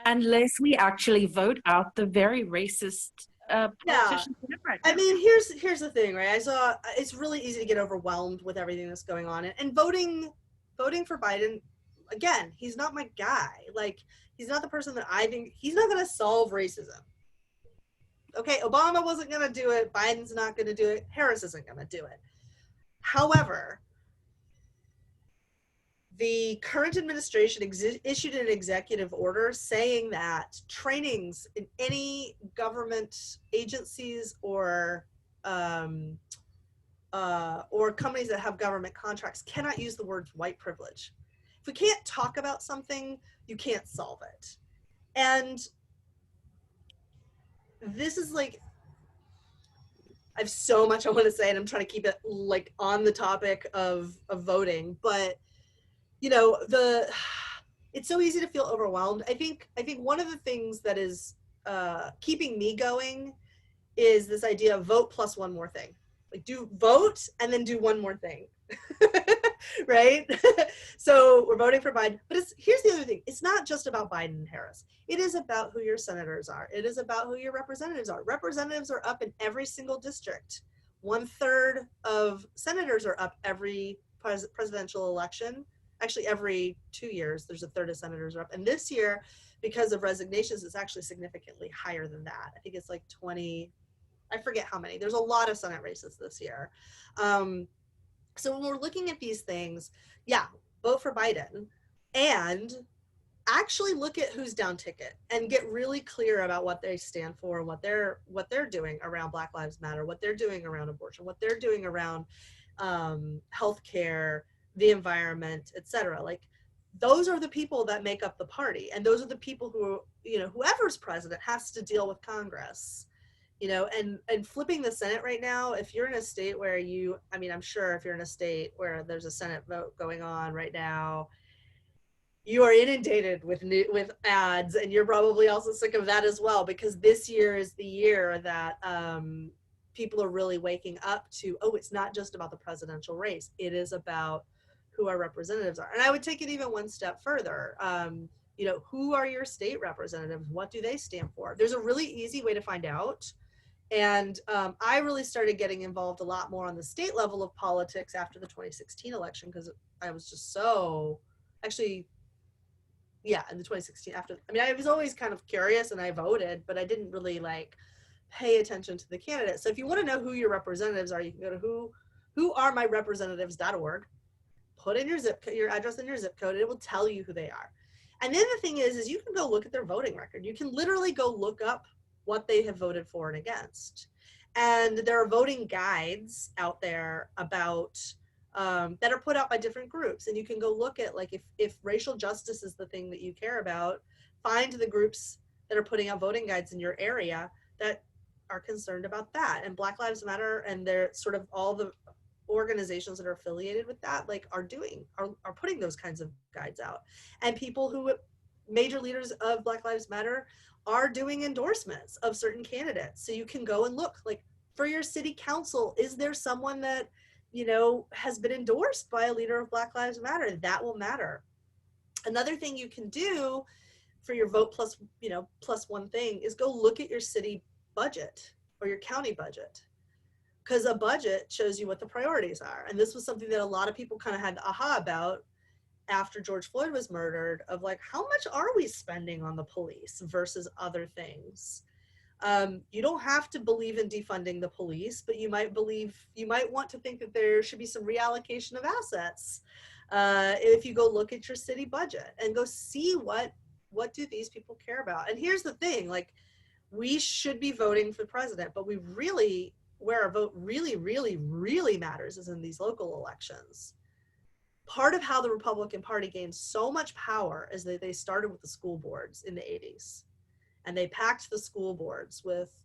unless we actually vote out the very racist politicians. Right now. I mean, here's the thing, right? I saw it's really easy to get overwhelmed with everything that's going on, and voting for Biden, again, he's not my guy. Like, he's not the person that I think, he's not going to solve racism. Okay, Obama wasn't going to do it. Biden's not going to do it. Harris isn't going to do it. However, the current administration issued an executive order saying that trainings in any government agencies or companies that have government contracts cannot use the words white privilege. If we can't talk about something, you can't solve it. And this is like, I have so much I want to say, and I'm trying to keep it like on the topic of voting, but it's so easy to feel overwhelmed. I think one of the things that is keeping me going is this idea of vote plus one more thing. Like, do vote and then do one more thing. Right? So we're voting for Biden, but here's the other thing. It's not just about Biden and Harris. It is about who your senators are. It is about who your representatives are. Representatives are up in every single district. 1/3 of senators are up every presidential election. Actually, every 2 years, there's 1/3 of senators are up. And this year, because of resignations, it's actually significantly higher than that. I think it's like 20, I forget how many. There's a lot of Senate races this year. So when we're looking at these things, vote for Biden and actually look at who's down ticket and get really clear about what they stand for, what they're doing around Black Lives Matter, what they're doing around abortion, what they're doing around healthcare, the environment, etc. Like, those are the people that make up the party, and those are the people who, whoever's president has to deal with Congress, and flipping the Senate right now. If you're in a state where I'm sure if you're in a state where there's a Senate vote going on right now, you are inundated with ads, and you're probably also sick of that as well, because this year is the year that people are really waking up to, it's not just about the presidential race. It is about who our representatives are. And I would take it even one step further. Who are your state representatives? What do they stand for? There's a really easy way to find out. And I really started getting involved a lot more on the state level of politics after the 2016 election, because I was just so, in the 2016 I was always kind of curious, and I voted, but I didn't really pay attention to the candidates. So if you want to know who your representatives are, you can go to whoaremyrepresentatives.org, put in your address and your zip code, and it will tell you who they are. And then the thing is you can go look at their voting record. You can literally go look up what they have voted for and against. And there are voting guides out there about that are put out by different groups, and you can go look at, if racial justice is the thing that you care about, find the groups that are putting out voting guides in your area that are concerned about that. And Black Lives Matter and they're sort of all the organizations that are affiliated with that like are putting those kinds of guides out. And people who major leaders of Black Lives Matter are doing endorsements of certain candidates. So you can go and look, like, for your city council, is there someone that, you know, has been endorsed by a leader of Black Lives Matter? That will matter. Another thing you can do for your vote plus, you know, plus one thing is go look at your city budget or your county budget, because a budget shows you what the priorities are. And this was something that a lot of people kind of had aha about after George Floyd was murdered, of like, how much are we spending on the police versus other things? You don't have to believe in defunding the police, but you might want to think that there should be some reallocation of assets. If you go look at your city budget and go see what do these people care about. And here's the thing, like, we should be voting for president, but we really, where our vote really, really, really matters is in these local elections. Part of how the Republican Party gained so much power is that they started with the school boards in the 80s. And they packed the school boards with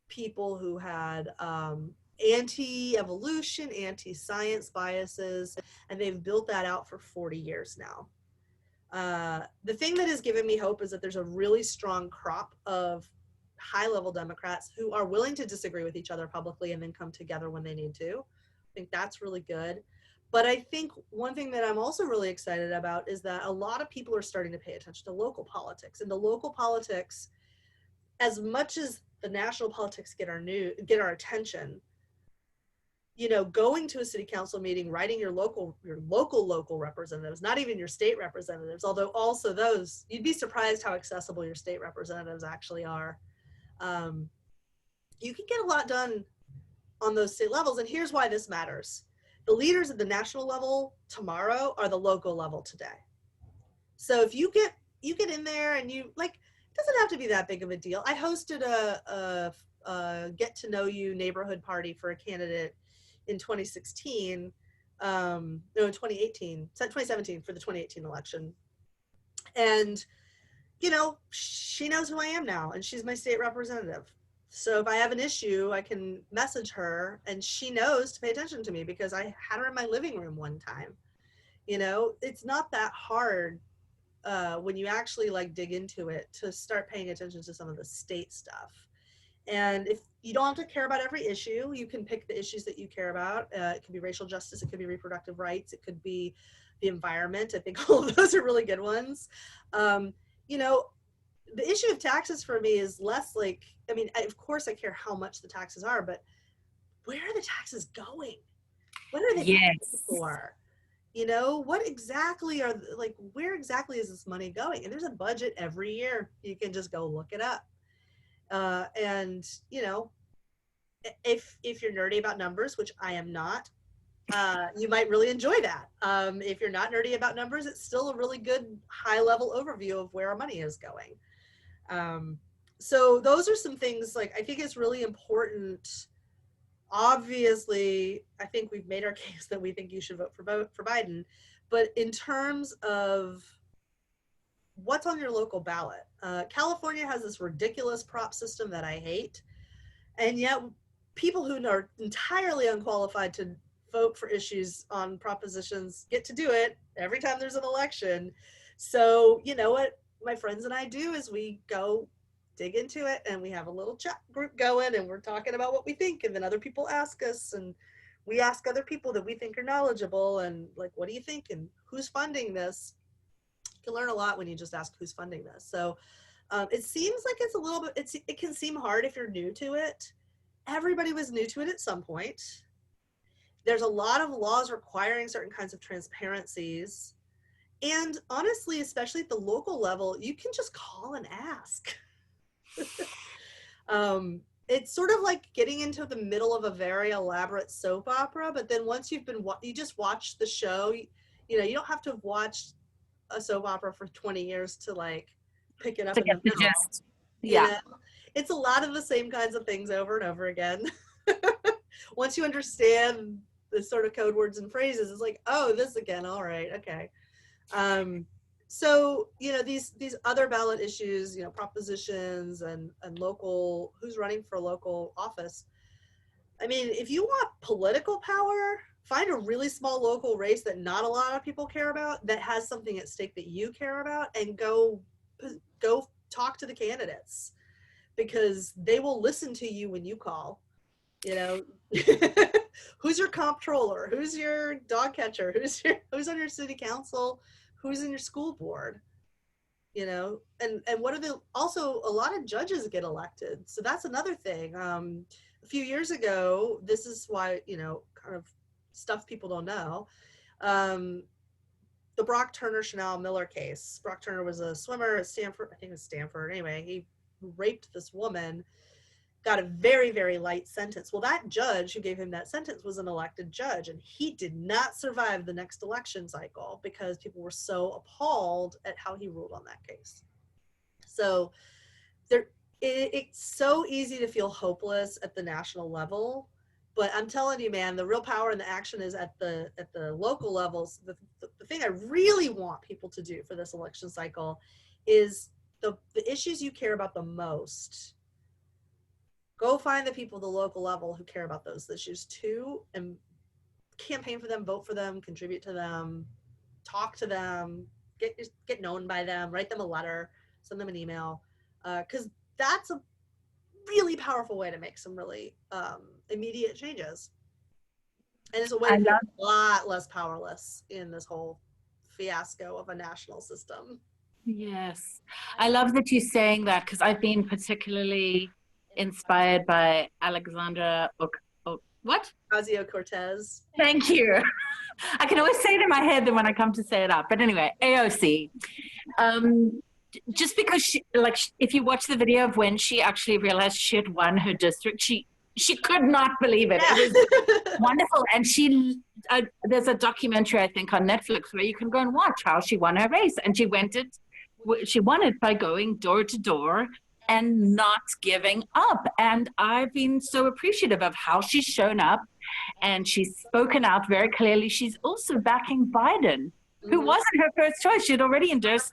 people who had anti-evolution, anti-science biases, and they've built that out for 40 years now. The thing that has given me hope is that there's a really strong crop of high-level Democrats who are willing to disagree with each other publicly and then come together when they need to. I think that's really good. But I think one thing that I'm also really excited about is that a lot of people are starting to pay attention to local politics. And the local politics, as much as the national politics get our attention, you know, going to a city council meeting, writing your local representatives, not even your state representatives, although also those, you'd be surprised how accessible your state representatives actually are. You can get a lot done on those state levels. And here's why this matters. The leaders at the national level tomorrow are the local level today. So if you get in there and you, like, it doesn't have to be that big of a deal. I hosted a get to know you neighborhood party for a candidate in 2016, no, in 2018, 2017 for the 2018 election. And, you know, she knows who I am now and she's my state representative. So if I have an issue, I can message her and she knows to pay attention to me because I had her in my living room one time. You know, it's not that hard when you actually like dig into it to start paying attention to some of the state stuff. And if you don't have to care about every issue, you can pick the issues that you care about. It could be racial justice, it could be reproductive rights, it could be the environment. I think all of those are really good ones. You know, the issue of taxes for me is less like, I mean, of course I care how much the taxes are, but where are the taxes going? What are they going for? You know, what exactly are, like, where exactly is this money going? And there's a budget every year. You can just go look it up. And, you know, if you're nerdy about numbers, which I am not, you might really enjoy that. If you're not nerdy about numbers, it's still a really good high level overview of where our money is going. So those are some things, like, I think it's really important. Obviously, I think we've made our case that we think you should vote for Biden, but in terms of what's on your local ballot, California has this ridiculous prop system that I hate, and yet people who are entirely unqualified to vote for issues on propositions get to do it every time there's an election. So, you know what my friends and I do is we go dig into it and we have a little chat group going and we're talking about what we think, and then other people ask us and we ask other people that we think are knowledgeable and, like, what do you think and who's funding this? You can learn a lot when you just ask who's funding this. So it seems like it's a little bit, it can seem hard if you're new to it. Everybody was new to it at some point. There's a lot of laws requiring certain kinds of transparencies. And honestly, especially at the local level, you can just call and ask. It's sort of like getting into the middle of a very elaborate soap opera, but then once you just watch the show, you know, you don't have to have watched a soap opera for 20 years to, like, pick it up To in get the the middle. gist. Yeah. Yeah. You know? It's a lot of the same kinds of things over and over again. Once you understand the sort of code words and phrases, it's like, oh, this again, all right, okay. So, these other ballot issues, propositions and local, who's running for local office. I mean, if you want political power, find a really small local race that not a lot of people care about, that has something at stake that you care about, and go talk to the candidates, because they will listen to you when you call. Who's your comptroller? Who's your dog catcher? Who's on your city council? Who's in your school board? And what are also a lot of judges get elected. So that's another thing. A few years ago, this is why, kind of stuff people don't know. The Brock Turner Chanel Miller case. Brock Turner was a swimmer at Stanford. I think it was Stanford. Anyway, he raped this woman, got a very, very light sentence. Well, that judge who gave him that sentence was an elected judge, and he did not survive the next election cycle because people were so appalled at how he ruled on that case. So it's so easy to feel hopeless at the national level, but I'm telling you, man, the real power and the action is at the local levels. The thing I really want people to do for this election cycle is the issues you care about the most. Go find the people at the local level who care about those issues too, and campaign for them, vote for them, contribute to them, talk to them, get known by them, write them a letter, send them an email, because that's a really powerful way to make some really immediate changes. And it's a way to feel a lot less powerless in this whole fiasco of a national system. Yes. I love that you're saying that, because I've been particularly inspired by Alexandra Ocasio-Cortez. Thank you. I can always say it in my head than when I come to say it out. But anyway, AOC. Just because if you watch the video of when she actually realized she had won her district, she could not believe it. Yeah. It was wonderful. And there's a documentary, I think, on Netflix where you can go and watch how she won her race. And she won it by going door to door and not giving up. And I've been so appreciative of how she's shown up, and she's spoken out very clearly. She's also backing Biden, who wasn't her first choice. She had already endorsed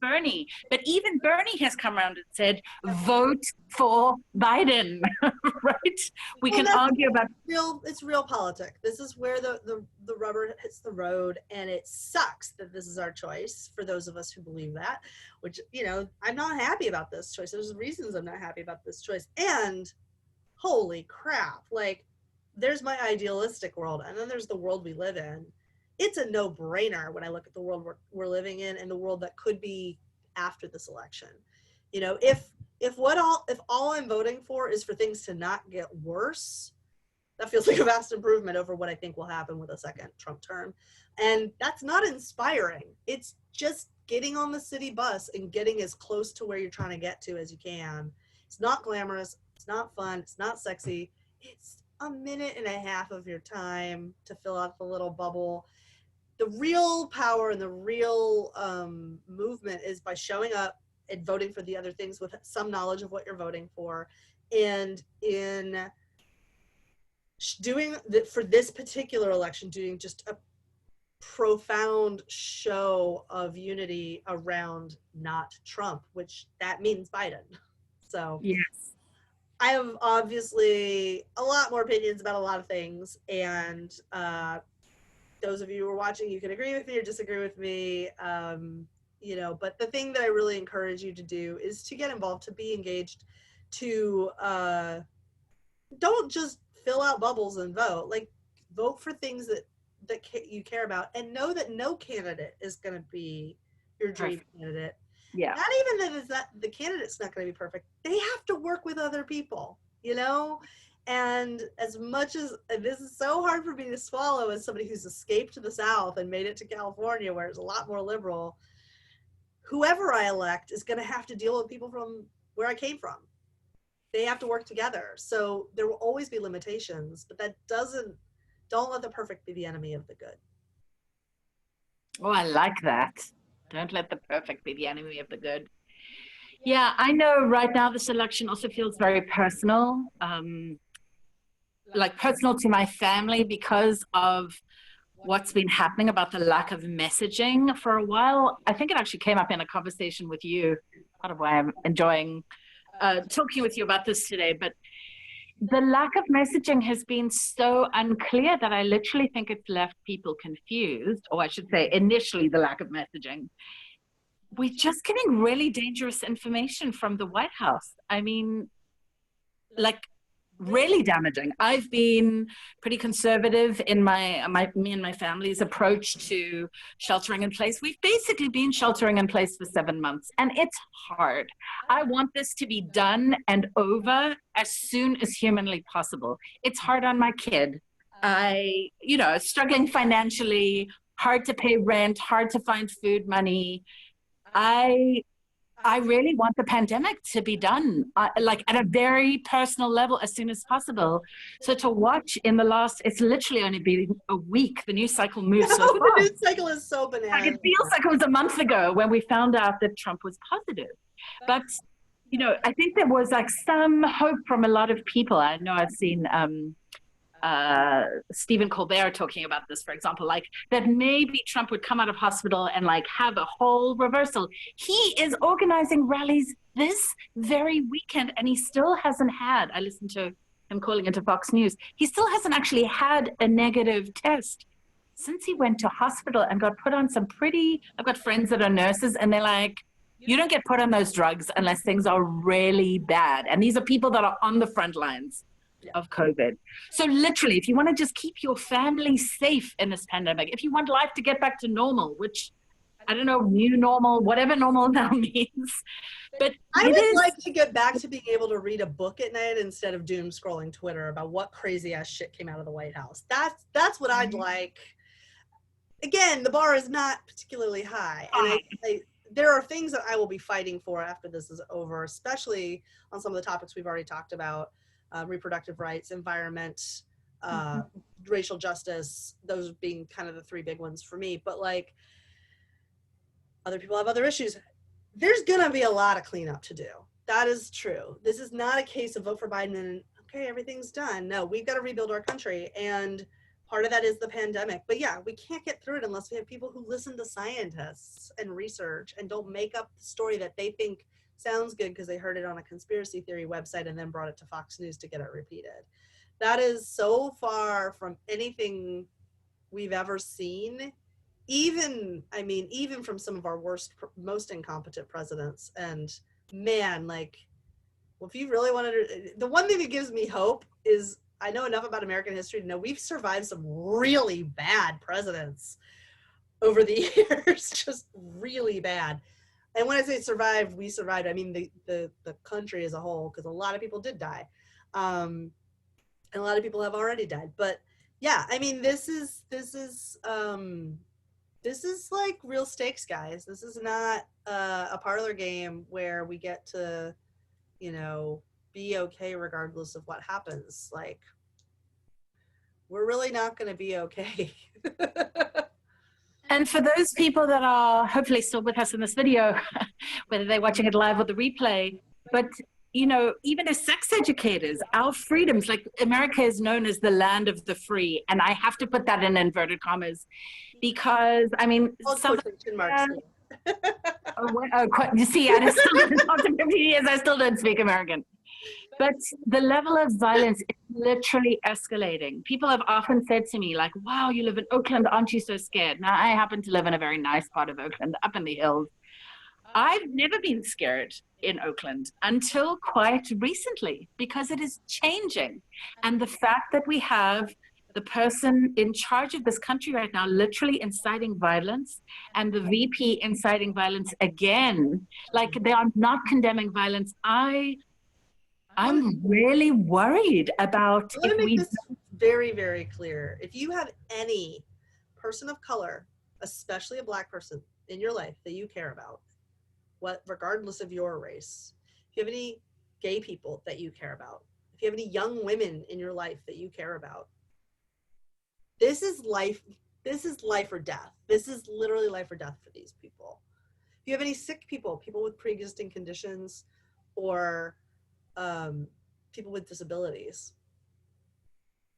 Bernie. But even Bernie has come around and said, vote for Biden, right? We can argue about... It's real politics. This is where the rubber hits the road, and it sucks that this is our choice for those of us who believe that, which, I'm not happy about this choice. There's reasons I'm not happy about this choice. And holy crap, there's my idealistic world, and then there's the world we live in. It's a no-brainer when I look at the world we're living in and the world that could be after this election. If all I'm voting for is for things to not get worse, that feels like a vast improvement over what I think will happen with a second Trump term. And that's not inspiring. It's just getting on the city bus and getting as close to where you're trying to get to as you can. It's not glamorous. It's not fun. It's not sexy. It's a minute and a half of your time to fill out the little bubble. The real power and the real movement is by showing up and voting for the other things with some knowledge of what you're voting for, and in doing for this particular election, doing just a profound show of unity around not Trump, which that means Biden. So yes, I have obviously a lot more opinions about a lot of things, and those of you who are watching, you can agree with me or disagree with me, but the thing that I really encourage you to do is to get involved, to be engaged, to don't just fill out bubbles and vote. Vote for things that you care about, and know that no candidate is going to be your dream candidate. Yeah. Not even that the candidate's not going to be perfect. They have to work with other people, And as much as this is so hard for me to swallow as somebody who's escaped to the South and made it to California, where it's a lot more liberal, whoever I elect is going to have to deal with people from where I came from. They have to work together. So there will always be limitations, but don't let the perfect be the enemy of the good. Oh, I like that. Don't let the perfect be the enemy of the good. Yeah, I know right now this election also feels very personal. Personal to my family because of what's been happening about the lack of messaging for a while. I think it actually came up in a conversation with you, part of why I'm enjoying talking with you about this today. But the lack of messaging has been so unclear that I literally think it's left people confused, or I should say, initially, the lack of messaging. We're just getting really dangerous information from the White House. I mean, like, really damaging. I've been pretty conservative in me and my family's approach to sheltering in place. We've basically been sheltering in place for 7 months, and it's hard. I want this to be done and over as soon as humanly possible. It's hard on my kid. Struggling financially, hard to pay rent, hard to find food money. I really want the pandemic to be done, like at a very personal level as soon as possible. So to watch it's literally only been a week. The news cycle moves so fast. The news cycle is so bananas. Like, it feels like it was a month ago when we found out that Trump was positive. But, I think there was like some hope from a lot of people. I know I've seen Stephen Colbert talking about this, for example, like that maybe Trump would come out of hospital and like have a whole reversal. He is organizing rallies this very weekend, and he still hasn't I listened to him calling into Fox News. He still hasn't actually had a negative test since he went to hospital and got put on I've got friends that are nurses, and they're like, you don't get put on those drugs unless things are really bad. And these are people that are on the front lines of COVID. So literally, if you want to just keep your family safe in this pandemic, if you want life to get back to normal, which I don't know, new normal, whatever normal now means. But I would like to get back to being able to read a book at night instead of doom scrolling Twitter about what crazy ass shit came out of the White House. That's what I'd like. Again, the bar is not particularly high. And there are things that I will be fighting for after this is over, especially on some of the topics we've already talked about. Reproductive rights, environment, racial justice, those being kind of the three big ones for me. But like, other people have other issues. There's gonna be a lot of cleanup to do. That is true. This is not a case of vote for Biden and okay, everything's done. No, we've got to rebuild our country, and part of that is the pandemic. But yeah, we can't get through it unless we have people who listen to scientists and research and don't make up the story that they think sounds good because they heard it on a conspiracy theory website and then brought it to Fox News to get it repeated. That is so far from anything we've ever seen, even from some of our worst, most incompetent presidents. And man, like, well, if you really wanted to, the one thing that gives me hope is I know enough about American history to know we've survived some really bad presidents over the years, just really bad. And when I say survived, we survived, I mean the country as a whole, because a lot of people did die. And a lot of people have already died. But yeah, I mean, this is like real stakes, guys. This is not a parlor game where we get to, be okay regardless of what happens. Like, we're really not going to be okay. And for those people that are hopefully still with us in this video, whether they're watching it live or the replay, but even as sex educators, our freedoms, like America is known as the land of the free. And I have to put that in inverted commas because, I mean, you see, I still, after 50 years, I still don't speak American. But the level of violence is literally escalating. People have often said to me, like, wow, you live in Oakland, aren't you so scared? Now, I happen to live in a very nice part of Oakland, up in the hills. I've never been scared in Oakland until quite recently because it is changing. And the fact that we have the person in charge of this country right now literally inciting violence and the VP inciting violence again, like they are not condemning violence. I'm really worried about. Let me make this very, very clear. If you have any person of color, especially a Black person in your life that you care about, regardless of your race, if you have any gay people that you care about, if you have any young women in your life that you care about, this is life or death. This is literally life or death for these people. If you have any sick people with pre-existing conditions, or people with disabilities.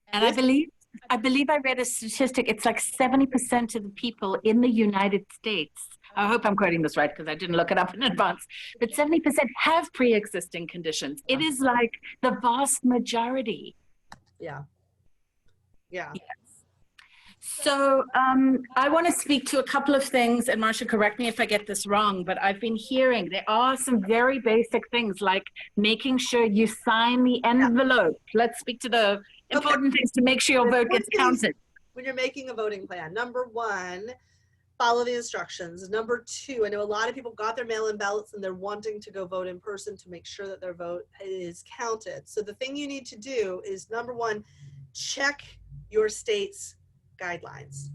And I believe I believe I read a statistic. It's like 70% of the people in the United States. I hope I'm quoting this right because I didn't look it up in advance. But 70% have pre-existing conditions. It is like the vast majority. Yeah. Yeah. So I want to speak to a couple of things, and Marcia, correct me if I get this wrong, but I've been hearing there are some very basic things like making sure you sign the envelope. Let's speak to the important things to make sure your vote gets counted. When you're making a voting plan, number one, follow the instructions. Number two, I know a lot of people got their mail-in ballots and they're wanting to go vote in person to make sure that their vote is counted. So the thing you need to do is, number one, check your state's guidelines.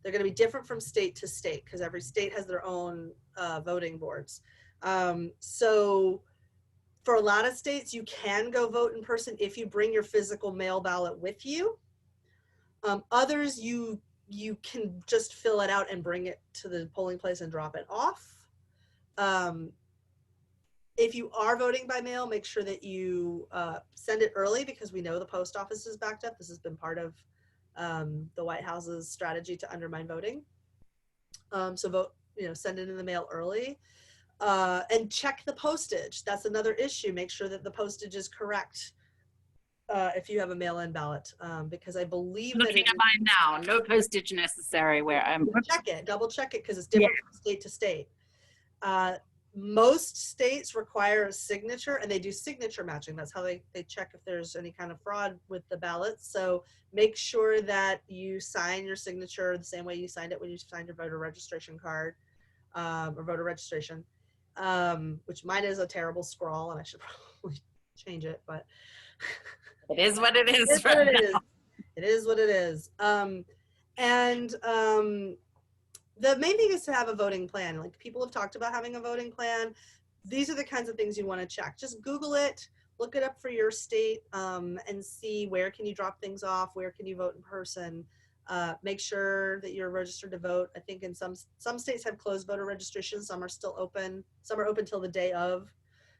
They're going to be different from state to state because every state has their own voting boards. So for a lot of states, you can go vote in person if you bring your physical mail ballot with you. Others, you can just fill it out and bring it to the polling place and drop it off. If you are voting by mail, make sure that you send it early because we know the post office is backed up. This has been part of the White House's strategy to undermine voting. So vote, send it in the mail early. And check the postage. That's another issue. Make sure that the postage is correct if you have a mail-in ballot, because I believe looking at mine now, no postage necessary where I'm. Double check it because it's different from state to state. Most states require a signature and they do signature matching. That's how they check if there's any kind of fraud with the ballots. So make sure that you sign your signature the same way you signed it when you signed your voter registration card or voter registration, which mine is a terrible scrawl and I should probably change it, but it is what it is. It is what it is. The main thing is to have a voting plan. Like, people have talked about having a voting plan. These are the kinds of things you want to check. Just Google it, look it up for your state, and see where can you drop things off, where can you vote in person. Make sure that you're registered to vote. I think in some states have closed voter registration. Some are still open. Some are open till the day of.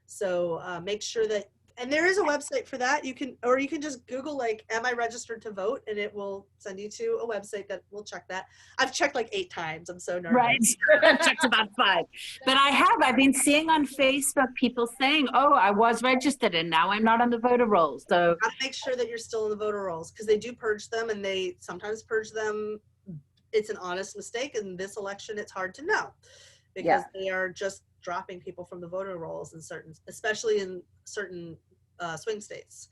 So make sure that, and there is a website for that. You can just Google, like, am I registered to vote? And it will send you to a website that will check that. I've checked like 8 times. I'm so nervous. Right. I've checked about 5. But I've been seeing on Facebook people saying, oh, I was registered and now I'm not on the voter rolls. So you gotta make sure that you're still in the voter rolls because they do purge them, and they sometimes purge them. It's an honest mistake. And this election, it's hard to know because they are just dropping people from the voter rolls especially in certain swing states.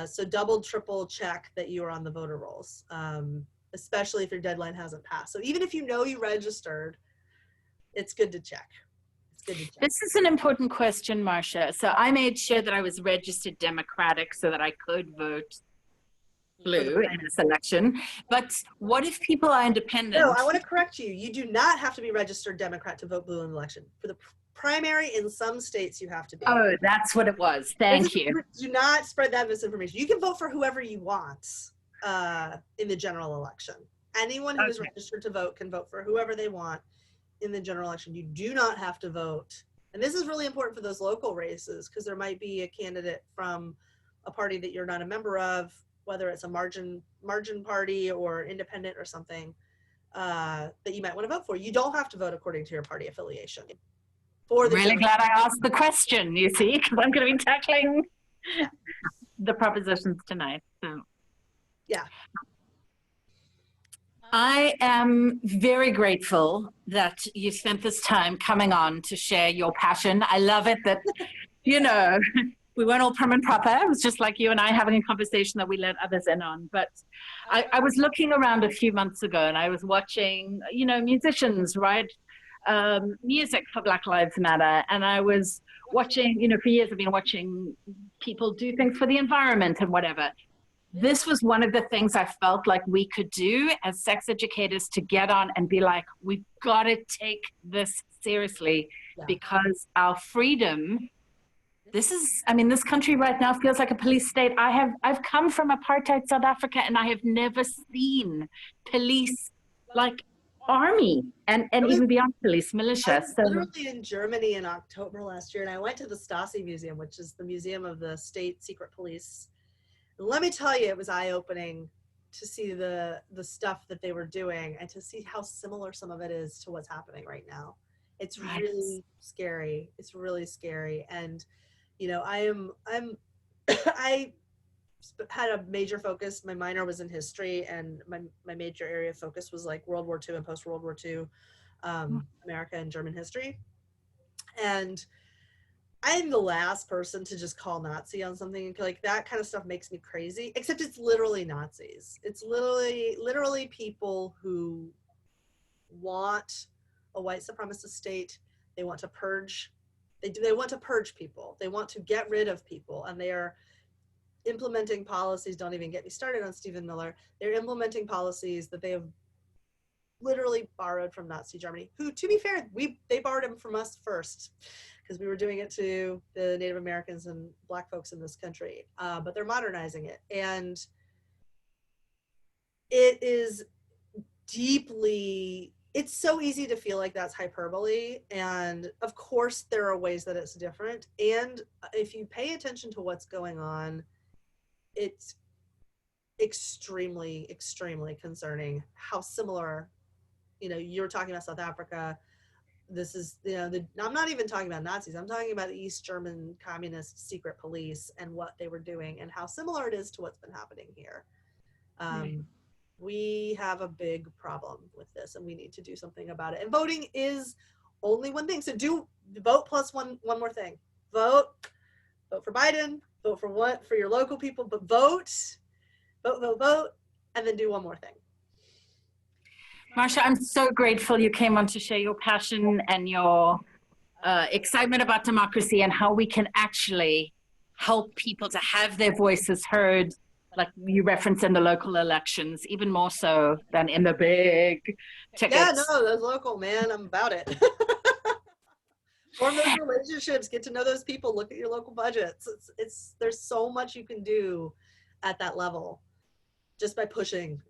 So double, triple check that you are on the voter rolls, especially if your deadline hasn't passed. So even if you know you registered, it's good to check. This is an important question, Marcia. So I made sure that I was registered Democratic so that I could vote blue in this election. But what if people are independent? No, I want to correct you. You do not have to be registered Democrat to vote blue in the election. For the primary, in some states, you have to be. Oh, that's what it was. Thank you. Do not spread that misinformation. You can vote for whoever you want in the general election. Anyone who is registered to vote can vote for whoever they want in the general election. You do not have to vote. And this is really important for those local races because there might be a candidate from a party that you're not a member of, whether it's a margin party or independent or something that you might want to vote for. You don't have to vote according to your party affiliation. Really glad I asked the question, you see, because I'm going to be tackling the propositions tonight. So. Yeah. I am very grateful that you spent this time coming on to share your passion. I love it that, we weren't all prim and proper. It was just like you and I having a conversation that we let others in on. But I was looking around a few months ago and I was watching, musicians write music for Black Lives Matter. And I was watching, for years I've been watching people do things for the environment and whatever. This was one of the things I felt like we could do as sex educators to get on and be like, we've got to take this seriously because our freedom, this country right now feels like a police state. I've come from apartheid South Africa and I have never seen police like army and even beyond police, militia. I was literally in Germany in October last year and I went to the Stasi Museum, which is the museum of the state secret police. Let me tell you, it was eye-opening to see the stuff that they were doing and to see how similar some of it is to what's happening right now. It's Right. really scary. It's really scary. And, you know, I had a major focus. My minor was in history, and my major area of focus was like World War II and post World War II, America and German history. And I'm the last person to just call Nazi on something. Like, that kind of stuff makes me crazy, except it's literally Nazis. It's literally people who want a white supremacist state. They want to purge. They want to purge people. They want to get rid of people, and they are implementing policies. Don't even get me started on Stephen Miller. They're implementing policies that they have literally borrowed from Nazi Germany, who, to be fair, they borrowed them from us first, because we were doing it to the Native Americans and Black folks in this country. But they're modernizing it, and it is deeply. It's so easy to feel like that's hyperbole, and of course there are ways that it's different. And if you pay attention to what's going on, it's extremely, extremely concerning how similar, you know, you're talking about South Africa. This is, you know, I'm not even talking about Nazis. I'm talking about the East German communist secret police and what they were doing and how similar it is to what's been happening here. Right. We have a big problem with this, and we need to do something about it. And voting is only one thing. So vote plus one more thing. Vote for Biden. Vote for your local people, but vote, and then do one more thing. Marsha, I'm so grateful you came on to share your passion and your excitement about democracy and how we can actually help people to have their voices heard, like you referenced in the local elections, even more so than in the big tickets. Yeah, no, those local, man, I'm about it. Form those relationships, get to know those people, look at your local budgets. There's so much you can do at that level just by pushing.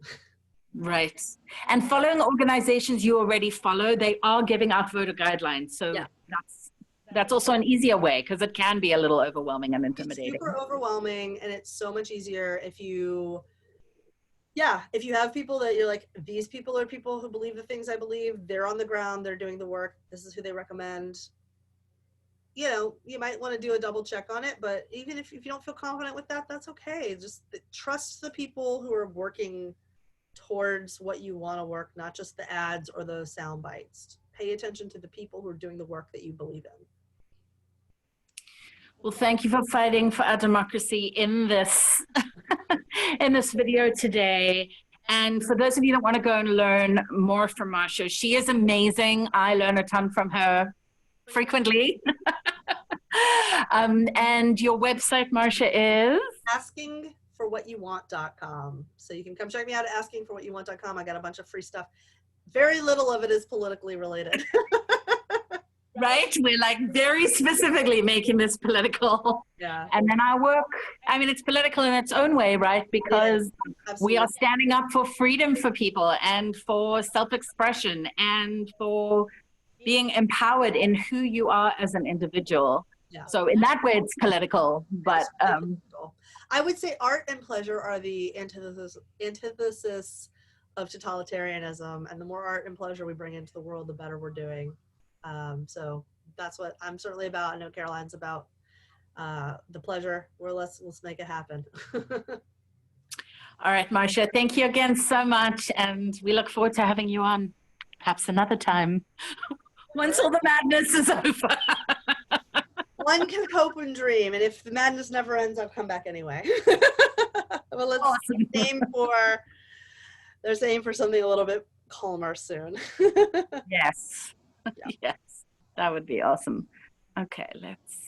Right. And following organizations you already follow, they are giving out voter guidelines. So yeah. That's also an easier way, because it can be a little overwhelming and intimidating. It's super overwhelming, and it's so much easier if you have people that you're like, these people are people who believe the things I believe. They're on the ground. They're doing the work. This is who they recommend. You know, you might want to do a double check on it, but even if you don't feel confident with that, that's okay. Just trust the people who are working towards what you want to work, not just the ads or the sound bites. Pay attention to the people who are doing the work that you believe in. Well, thank you for fighting for our democracy in this in this video today. And for those of you that want to go and learn more from Marsha, she is amazing. I learn a ton from her frequently. And your website, Marsha, is? AskingForWhatYouWant.com. So you can come check me out at AskingForWhatYouWant.com. I got a bunch of free stuff. Very little of it is politically related. Right? We're like very specifically making this political. Yeah. And then our work, I mean, it's political in its own way, right? Because we are standing up for freedom for people and for self-expression and for being empowered in who you are as an individual. Yeah. So in that way, it's political. But I would say art and pleasure are the antithesis of totalitarianism. And the more art and pleasure we bring into the world, the better we're doing. So that's what I'm certainly about. I know Caroline's about the pleasure. Let's make it happen. All right, Marsha, thank you again so much. And we look forward to having you on perhaps another time once all the madness is over. One can hope and dream. And if the madness never ends, I'll come back anyway. Well, let's aim for something a little bit calmer soon. Yes. Yeah. Yes, that would be awesome. Okay, let's